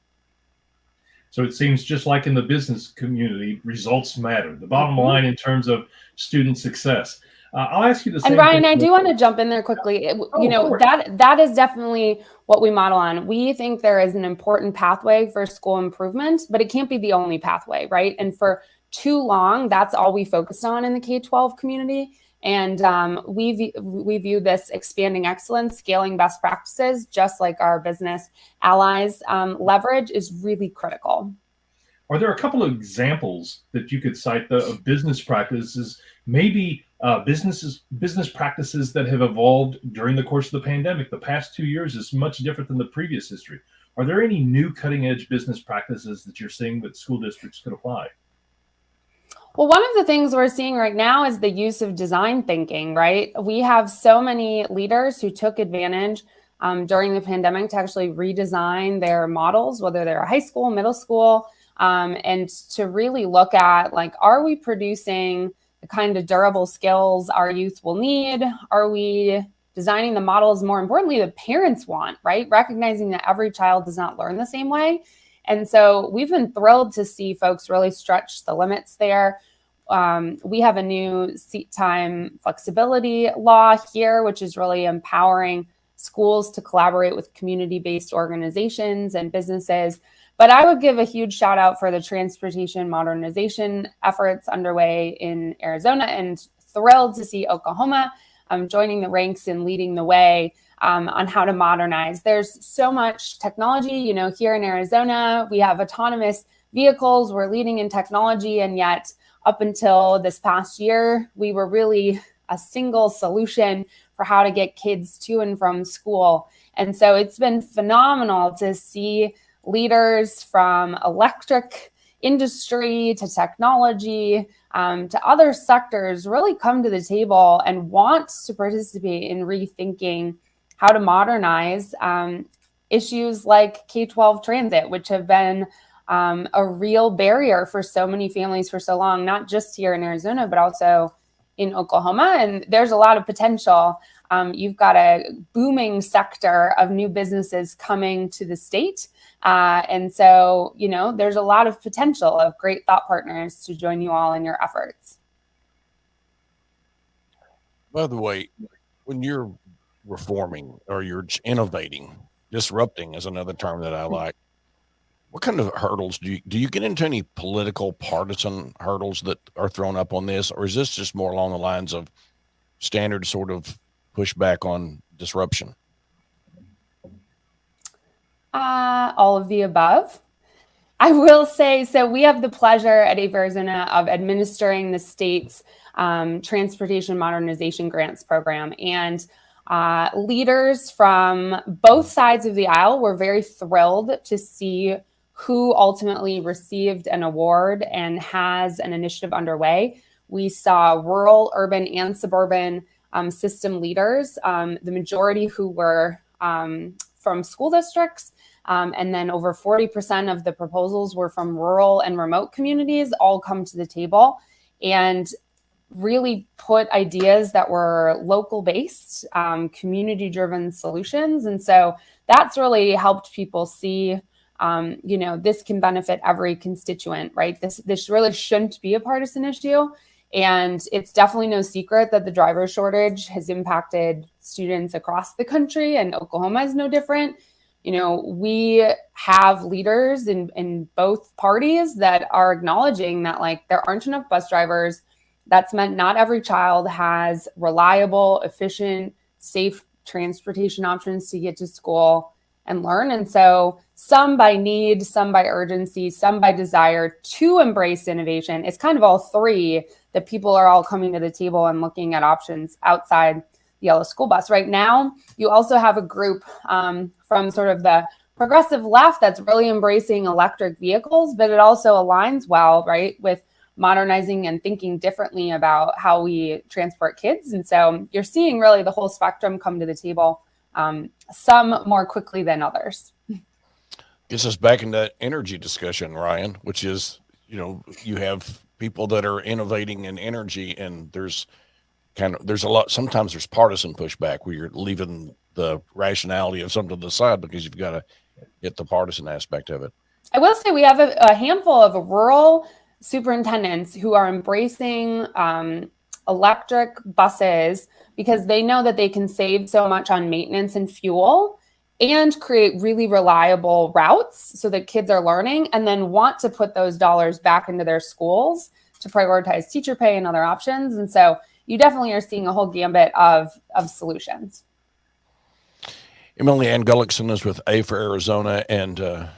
So it seems just like in the business community, results matter. The bottom line in terms of student success. I'll ask you the same. And Ryan, I do want to jump in there quickly. That is definitely what we model on. We think there is an important pathway for school improvement, but it can't be the only pathway, right? And for too long, that's all we focused on in the K-12 community. And we view this expanding excellence, scaling best practices, just like our business allies leverage, is really critical. Are there a couple of examples that you could cite of business practices, maybe business practices that have evolved during the course of the pandemic? The past 2 years is much different than the previous history. Are there any new cutting edge business practices that you're seeing that school districts could apply? Well, one of the things we're seeing right now is the use of design thinking, right? We have so many leaders who took advantage during the pandemic to actually redesign their models, whether they're high school, middle school, and to really look at, like, are we producing the kind of durable skills our youth will need? Are we designing the models, more importantly, the parents want, right? Recognizing that every child does not learn the same way. And so we've been thrilled to see folks really stretch the limits there. We have a new seat time flexibility law here, which is really empowering schools to collaborate with community-based organizations and businesses. But I would give a huge shout out for the transportation modernization efforts underway in Arizona, and thrilled to see Oklahoma joining the ranks and leading the way on how to modernize. There's so much technology, here in Arizona, we have autonomous vehicles, we're leading in technology, and yet up until this past year, we were really a single solution for how to get kids to and from school. And so it's been phenomenal to see leaders from electric industry to technology to other sectors really come to the table and want to participate in rethinking how to modernize issues like K-12 transit, which have been a real barrier for so many families for so long, not just here in Arizona, but also in Oklahoma. And there's a lot of potential. You've got a booming sector of new businesses coming to the state. And so, there's a lot of potential of great thought partners to join you all in your efforts. By the way, when you're reforming or you're innovating, disrupting is another term that I like. What kind of hurdles do you get into? Any political partisan hurdles that are thrown up on this, or is this just more along the lines of standard sort of pushback on disruption? All of the above. I will say, so we have the pleasure at Arizona of administering the state's transportation modernization grants program, and leaders from both sides of the aisle were very thrilled to see who ultimately received an award and has an initiative underway. We saw rural, urban, and suburban system leaders, the majority who were from school districts, and then over 40% of the proposals were from rural and remote communities, all come to the table and really put ideas that were local based, community driven solutions. And so that's really helped people see, this can benefit every constituent, right? This really shouldn't be a partisan issue. And it's definitely no secret that the driver shortage has impacted students across the country, and Oklahoma is no different. We have leaders in both parties that are acknowledging that, like, there aren't enough bus drivers. That's meant not every child has reliable, efficient, safe transportation options to get to school and learn. And so some by need, some by urgency, some by desire to embrace innovation. It's kind of all three that people are all coming to the table and looking at options outside the yellow school bus. Right now, you also have a group from sort of the progressive left that's really embracing electric vehicles, but it also aligns well, right, with modernizing and thinking differently about how we transport kids. And so you're seeing really the whole spectrum come to the table, some more quickly than others. Gets us back into energy discussion, Ryan, which is, you have people that are innovating in energy, and there's a lot, sometimes there's partisan pushback where you're leaving the rationality of something to the side because you've got to get the partisan aspect of it. I will say we have a handful of rural superintendents who are embracing electric buses because they know that they can save so much on maintenance and fuel and create really reliable routes so that kids are learning, and then want to put those dollars back into their schools to prioritize teacher pay and other options. And so you definitely are seeing a whole gambit of solutions. Emily Ann Gullickson is with A for Arizona, and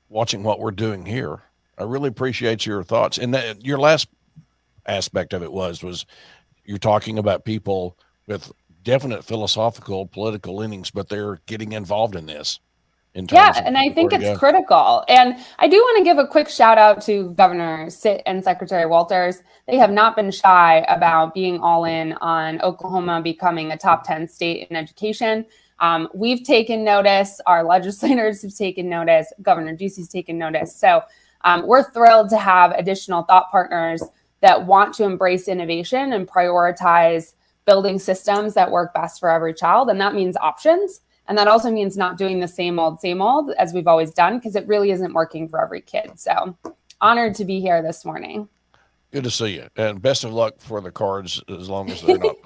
watching what we're doing here. I really appreciate your thoughts. And your last aspect of it was you're talking about people with definite philosophical, political leanings, but they're getting involved in this. Yeah, and I think it's critical. And I do want to give a quick shout out to Governor Stitt and Secretary Walters. They have not been shy about being all in on Oklahoma becoming a top 10 state in education. We've taken notice. Our legislators have taken notice. Governor Ducey's taken notice. So we're thrilled to have additional thought partners that want to embrace innovation and prioritize building systems that work best for every child. And that means options. And that also means not doing the same old as we've always done, because it really isn't working for every kid. So honored to be here this morning. Good to see you. And best of luck for the Cards, as long as they're not.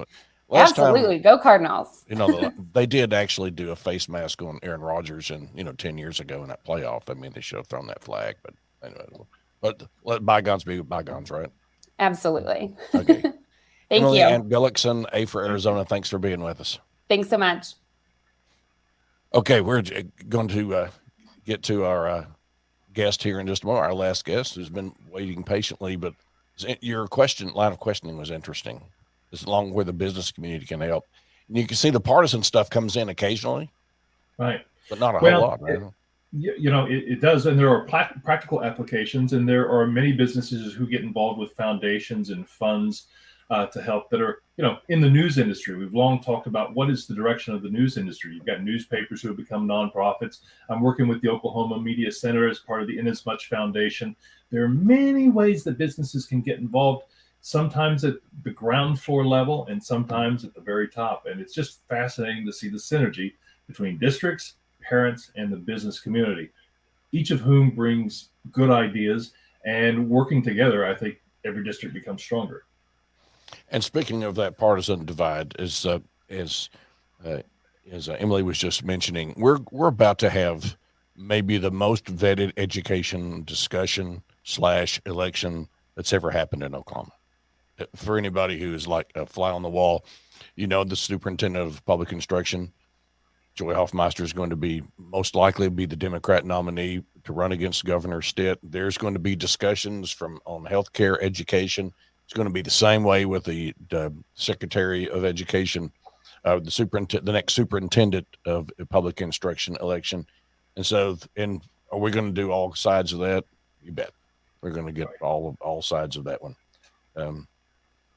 Absolutely. Go Cardinals. They did actually do a face mask on Aaron Rodgers, and 10 years ago in that playoff. I mean, they should have thrown that flag, but anyway, but let bygones be bygones, right? Absolutely. Okay. Thank Emily you. Ann Gullickson, A for Arizona. Thanks for being with us. Thanks so much. Okay, we're going to get to our guest here in just a moment. Our last guest, who's been waiting patiently, but your line of questioning was interesting. As long where the business community can help, and you can see the partisan stuff comes in occasionally, right? But not a whole lot, right? It does, and there are practical applications, and there are many businesses who get involved with foundations and funds to help that are, in the news industry. We've long talked about what is the direction of the news industry. You've got newspapers who have become nonprofits. I'm working with the Oklahoma Media Center as part of the Inasmuch Foundation. There are many ways that businesses can get involved, sometimes at the ground floor level and sometimes at the very top. And it's just fascinating to see the synergy between districts, parents, and the business community, each of whom brings good ideas, and working together, I think every district becomes stronger. And speaking of that partisan divide, as Emily was just mentioning, we're about to have maybe the most vetted education discussion / election that's ever happened in Oklahoma. For anybody who is like a fly on the wall, the superintendent of public instruction, Joy Hoffmeister, is going to be most likely be the Democrat nominee to run against Governor Stitt. There's going to be discussions on healthcare, education. It's going to be the same way with the Secretary of Education, the next superintendent of public instruction election. And so, are we going to do all sides of that? You bet. We're going to get all sides of that one.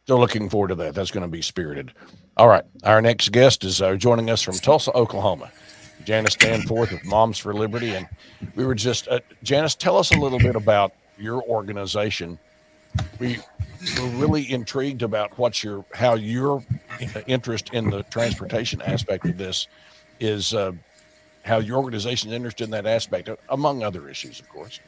So looking forward to that. That's going to be spirited. All right. Our next guest is joining us from Tulsa, Oklahoma. Janice Stanford with Moms for Liberty. And we were just, Janice, tell us a little bit about your organization. We were really intrigued about how your interest in the transportation aspect of this is, how your organization is interested in that aspect, among other issues, of course.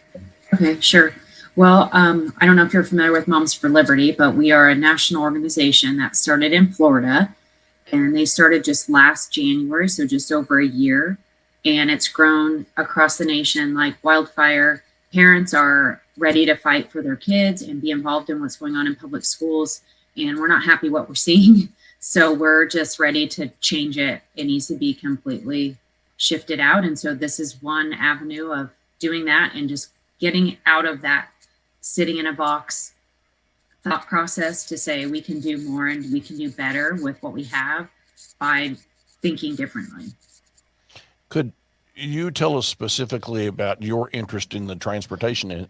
Okay, sure. Well, I don't know if you're familiar with Moms for Liberty, but we are a national organization that started in Florida, and they started just last January, so just over a year, and it's grown across the nation like wildfire. Parents are ready to fight for their kids and be involved in what's going on in public schools, and we're not happy what we're seeing, so we're just ready to change it. It needs to be completely shifted out. And so this is one avenue of doing that and just getting out of that sitting in a box thought process to say we can do more and we can do better with what we have by thinking differently. Could you tell us specifically about your interest in the transportation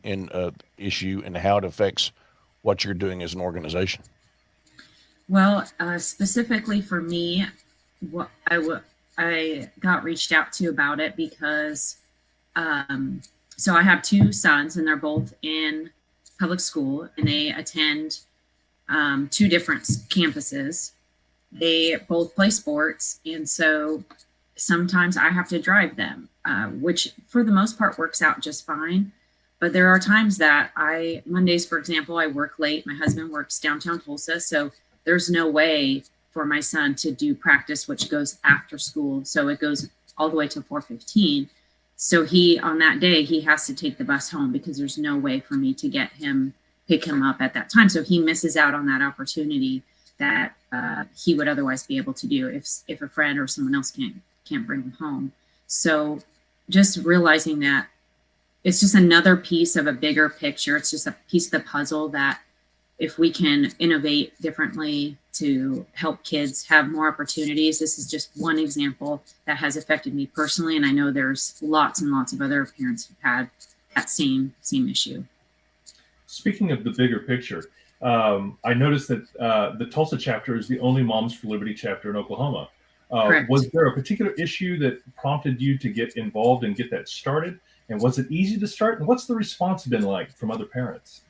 issue and how it affects what you're doing as an organization? Well, specifically for me, what I got reached out to about it because so I have two sons and they're both in public school and they attend two different campuses. They both play sports, and so sometimes I have to drive them, which for the most part works out just fine. But there are times that Mondays, for example, I work late. My husband works downtown Tulsa, so there's no way for my son to do practice, which goes after school. So it goes all the way to 4:15. So on that day, he has to take the bus home because there's no way for me to pick him up at that time. So he misses out on that opportunity that he would otherwise be able to do if a friend or someone else can't bring him home. So just realizing that it's just another piece of a bigger picture. It's just a piece of the puzzle that if we can innovate differently to help kids have more opportunities, this is just one example that has affected me personally. And I know there's lots and lots of other parents who've had that same issue. Speaking of the bigger picture, I noticed that the Tulsa chapter is the only Moms for Liberty chapter in Oklahoma. Was there a particular issue that prompted you to get involved and get that started? And was it easy to start? And what's the response been like from other parents?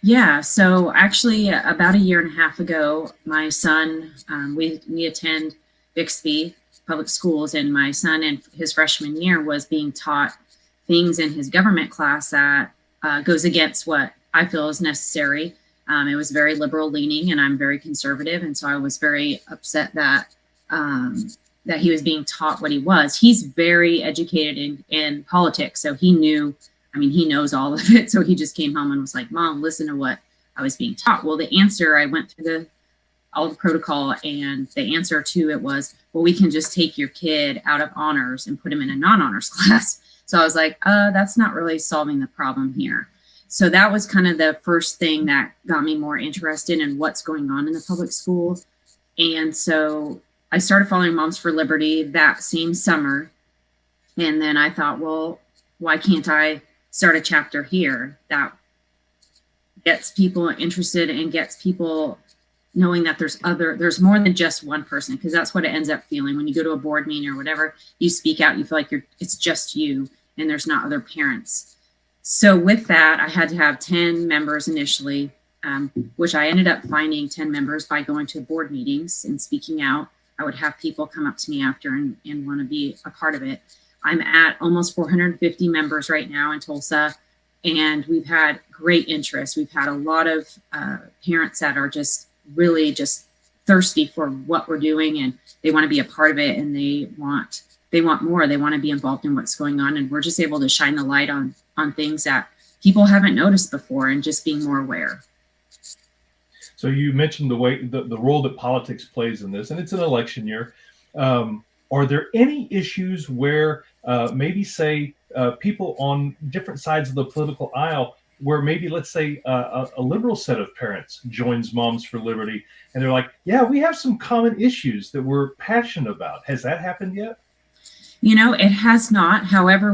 Yeah, so actually about a year and a half ago, my son, we attend Bixby Public Schools, and my son in his freshman year was being taught things in his government class that goes against what I feel is necessary. It was very liberal leaning, and I'm very conservative, and so I was very upset that he was being taught what he was. He's very educated in politics, so he knows all of it. So he just came home and was like, "Mom, listen to what I was being taught." Well, the answer, I went through all the protocol, and the answer to it was, well, we can just take your kid out of honors and put him in a non-honors class. So I was like, that's not really solving the problem here. So that was kind of the first thing that got me more interested in what's going on in the public school. And so I started following Moms for Liberty that same summer. And then I thought, well, why can't I start a chapter here that gets people interested and gets people knowing that there's more than just one person, because that's what it ends up feeling when you go to a board meeting or whatever, you speak out, you feel like it's just you and there's not other parents. So with that, I had to have 10 members initially, which I ended up finding 10 members by going to board meetings and speaking out. I would have people come up to me after and want to be a part of it. I'm at almost 450 members right now in Tulsa, and we've had great interest. We've had a lot of parents that are just really just thirsty for what we're doing, and they want to be a part of it, and they want more. They want to be involved in what's going on, and we're just able to shine the light on things that people haven't noticed before, and just being more aware. So you mentioned the role that politics plays in this, and it's an election year. Are there any issues where maybe say people on different sides of the political aisle, where maybe let's say a liberal set of parents joins Moms for Liberty and they're like, yeah, we have some common issues that we're passionate about. Has that happened yet? It has not. However,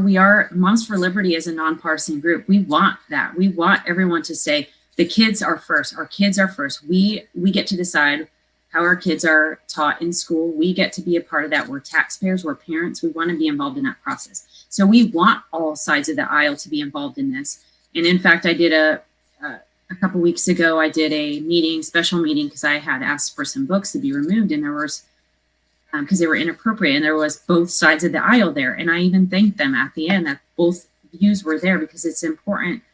Moms for Liberty is a nonpartisan group. We want that. We want everyone to say the kids are first. Our kids are first. We get to decide how our kids are taught in school. We get to be a part of that. We're taxpayers, we're parents. We want to be involved in that process. So we want all sides of the aisle to be involved in this. And in fact, I did a couple weeks ago, I did a special meeting, because I had asked for some books to be removed, and there was, because they were inappropriate, and there was both sides of the aisle there. And I even thanked them at the end that both views were there, because it's important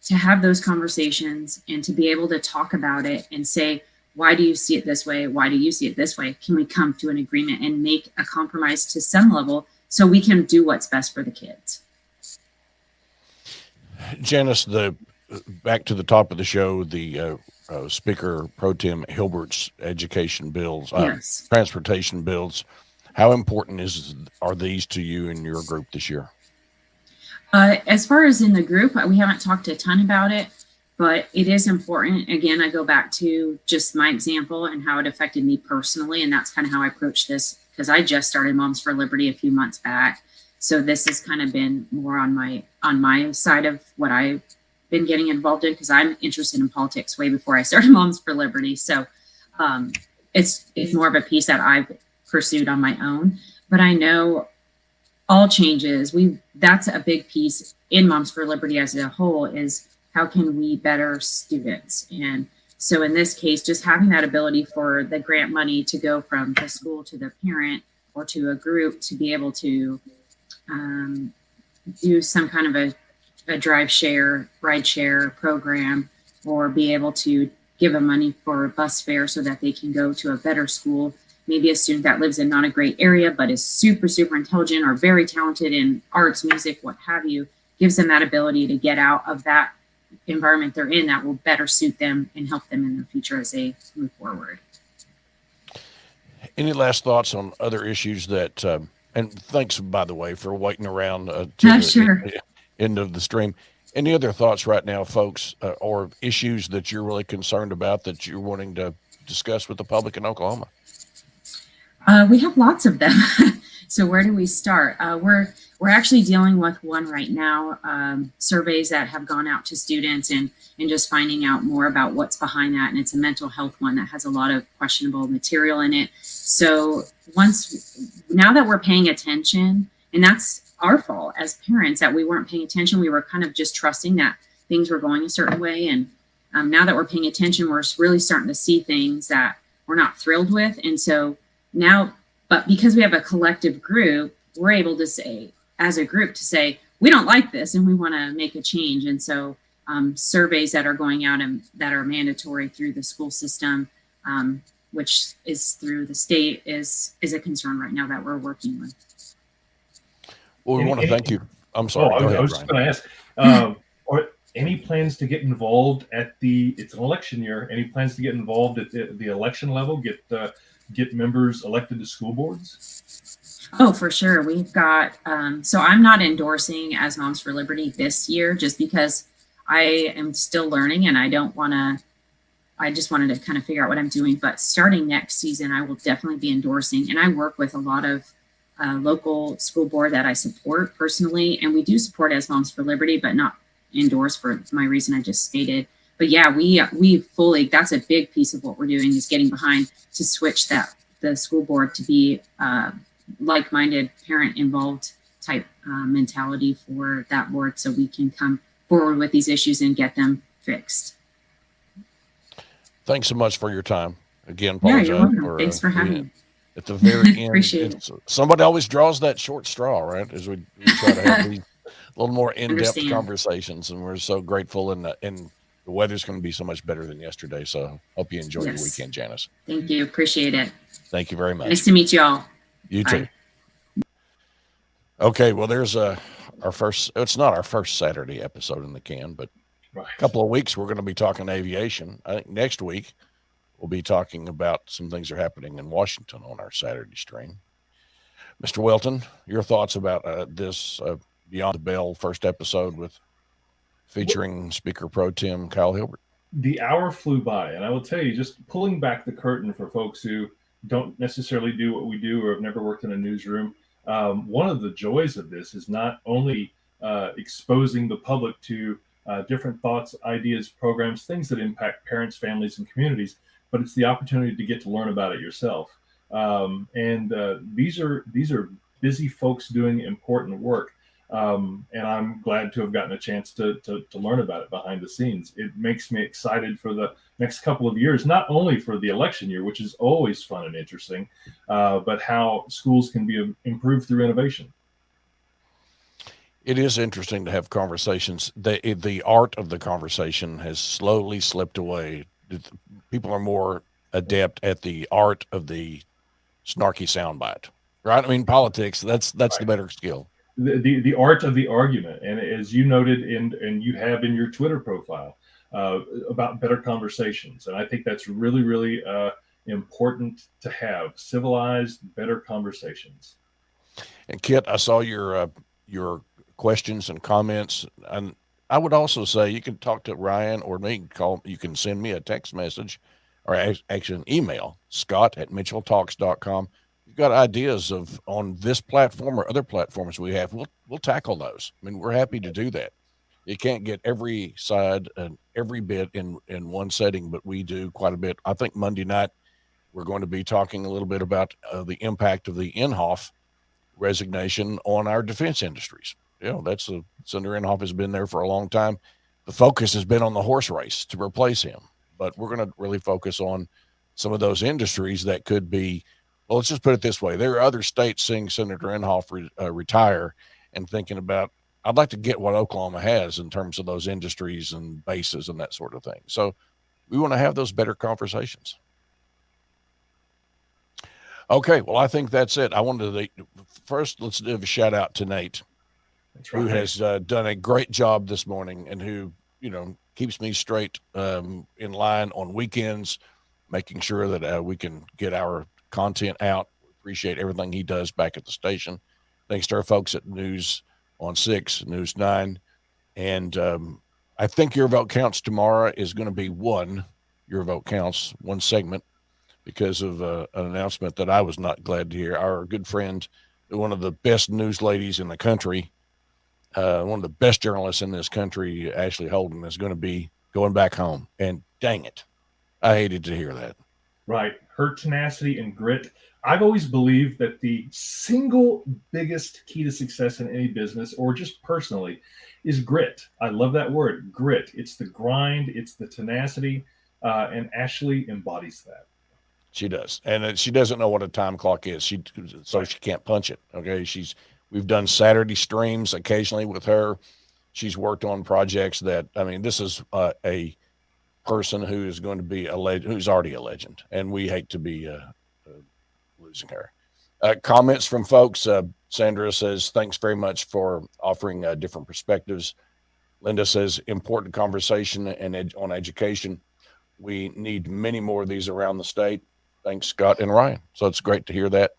to have those conversations and to be able to talk about it and say, why do you see it this way? Why do you see it this way? Can we come to an agreement and make a compromise to some level so we can do what's best for the kids? Janice, back to the top of the show, the Speaker Pro Tem Gilbert's education bills, Yes. transportation bills. How important are these to you and your group this year? As far as in the group, we haven't talked a ton about it, but it is important. Again, I go back to just my example and how it affected me personally. And that's kind of how I approach this, because I just started Moms for Liberty a few months back. So this has kind of been more on my side of what I've been getting involved in, because I'm interested in politics way before I started Moms for Liberty. So it's more of a piece that I've pursued on my own. But I know all changes, that's a big piece in Moms for Liberty as a whole, is how can we better students? And so in this case, just having that ability for the grant money to go from the school to the parent or to a group to be able to do some kind of a drive share, ride share program, or be able to give them money for bus fare so that they can go to a better school. Maybe a student that lives in not a great area, but is super, super intelligent or very talented in arts, music, what have you, gives them that ability to get out of that environment they're in that will better suit them and help them in the future as they move forward. Any last thoughts on other issues that, and thanks, by the way, for waiting around to Sure. the end of the stream. Any other thoughts right now, folks, or issues that you're really concerned about that you're wanting to discuss with the public in Oklahoma? We have lots of them. So where do we start? We're actually dealing with one right now, surveys that have gone out to students and just finding out more about what's behind that. And it's a mental health one that has a lot of questionable material in it. So now that we're paying attention, and that's our fault as parents that we weren't paying attention, we were kind of just trusting that things were going a certain way. And now that we're paying attention, we're really starting to see things that we're not thrilled with. And so now, but because we have a collective group, we're able to say, as a group, to say, we don't like this and we want to make a change. And so surveys that are going out and that are mandatory through the school system, which is through the state, is a concern right now that we're working with. Well, we want to thank you. I'm sorry. Go ahead, I was just going to ask, are any plans to get involved it's an election year, any plans to get involved at the election level, get members elected to school boards? Oh, for sure. We've got, so I'm not endorsing as Moms for Liberty this year, just because I am still learning and I just wanted to kind of figure out what I'm doing. But starting next season, I will definitely be endorsing. And I work with a lot of local school board that I support personally. And we do support as Moms for Liberty, but not endorse for my reason I just stated. But yeah, we fully, that's a big piece of what we're doing, is getting behind to switch the school board to be like-minded, parent-involved type mentality for that board, so we can come forward with these issues and get them fixed. Thanks so much for your time. Again, Yeah, you're welcome. Thanks for having me. At the very end, Appreciate it. Somebody always draws that short straw, right? As we try to have these a little more in-depth conversations, and we're so grateful. And the weather's going to be so much better than yesterday. So hope you enjoy your weekend, Janice. Thank you. Appreciate it. Thank you very much. Nice to meet you all. You Bye. too. Okay, well, there's our first. It's not our first Saturday episode in the can, but a couple of weeks we're going to be talking aviation. I think next week we'll be talking about some things that are happening in Washington on our Saturday stream. Mr. Welton, your thoughts about this Beyond the Bell first episode featuring Speaker Pro Tem Kyle Gilbert? The hour flew by, and I will tell you, just pulling back the curtain for folks who don't necessarily do what we do or have never worked in a newsroom, one of the joys of this is not only exposing the public to different thoughts, ideas, programs, things that impact parents, families, and communities, but it's the opportunity to get to learn about it yourself. These are busy folks doing important work. And I'm glad to have gotten a chance to learn about it behind the scenes. It makes me excited for the next couple of years, not only for the election year, which is always fun and interesting, but how schools can be improved through innovation. It is interesting to have conversations. The art of the conversation has slowly slipped away. People are more adept at the art of the snarky soundbite, right? I mean, politics, that's right. The better skill. The art of the argument. And as you noted and you have in your Twitter profile about better conversations. And I think that's really, really important to have civilized, better conversations. And Kit, I saw your questions and comments, and I would also say you can talk to Ryan or me. You can send me a text message, or actually an email, scott@mitchelltalks.com. You've got ideas on this platform or other platforms we have. We'll tackle those. I mean, we're happy to do that. You can't get every side and every bit in one setting, but we do quite a bit. I think Monday night we're going to be talking a little bit about the impact of the Inhofe resignation on our defense industries. Senator Inhofe has been there for a long time. The focus has been on the horse race to replace him, but we're going to really focus on some of those industries that could be. Well, let's just put it this way: there are other states seeing Senator Inhofe retire and thinking about, I'd like to get what Oklahoma has in terms of those industries and bases and that sort of thing. So we want to have those better conversations. Okay, well, I think that's it. I wanted to first, let's give a shout out to Nate, who has done a great job this morning and who, keeps me straight in line on weekends, making sure that we can get our content out. Appreciate everything he does back at the station. Thanks to our folks at News on 6, News 9. And I think Your Vote Counts tomorrow is going to be one segment, because of an announcement that I was not glad to hear. Our good friend, one of the best news ladies in the country, one of the best journalists in this country, Ashley Holden, is going to be going back home. And dang it, I hated to hear that. Right. Her tenacity and grit. I've always believed that the single biggest key to success in any business, or just personally, is grit. I love that word, grit. It's the grind, it's the tenacity, and Ashley embodies that. She does, and she doesn't know what a time clock is. She can't punch it. Okay, we've done Saturday streams occasionally with her. She's worked on projects that, this is a person who is going to be who's already a legend, and we hate to be losing her. Comments from folks. Sandra says, thanks very much for offering different perspectives. Linda says, important conversation on education. We need many more of these around the state. Thanks, Scott and Ryan. So it's great to hear that.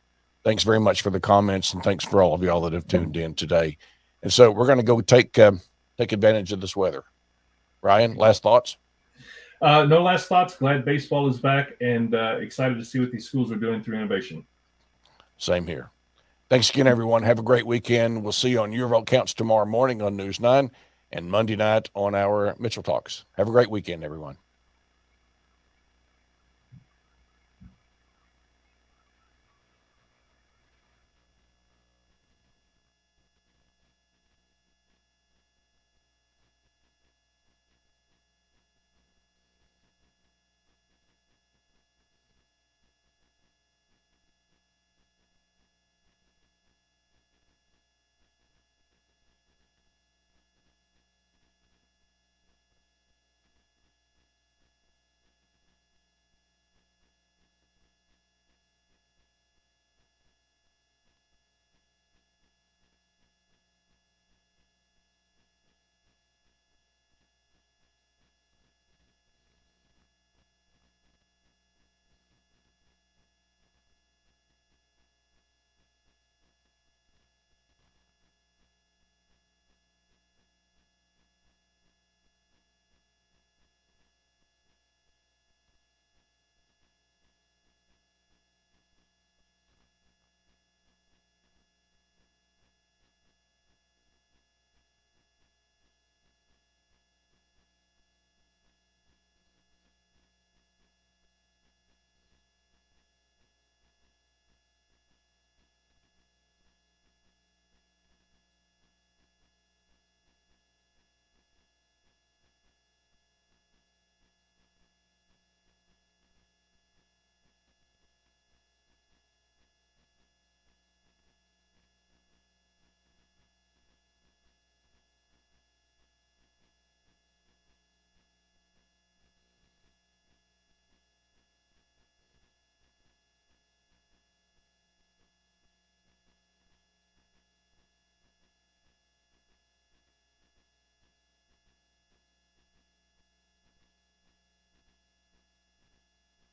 Thanks very much for the comments, and thanks for all of y'all that have tuned in today. And so we're going to go take advantage of this weather. Ryan, last thoughts? No last thoughts. Glad baseball is back, and excited to see what these schools are doing through innovation. Same here. Thanks again, everyone. Have a great weekend. We'll see you on Your Vote Counts tomorrow morning on News 9 and Monday night on our Mitchell Talks. Have a great weekend, everyone.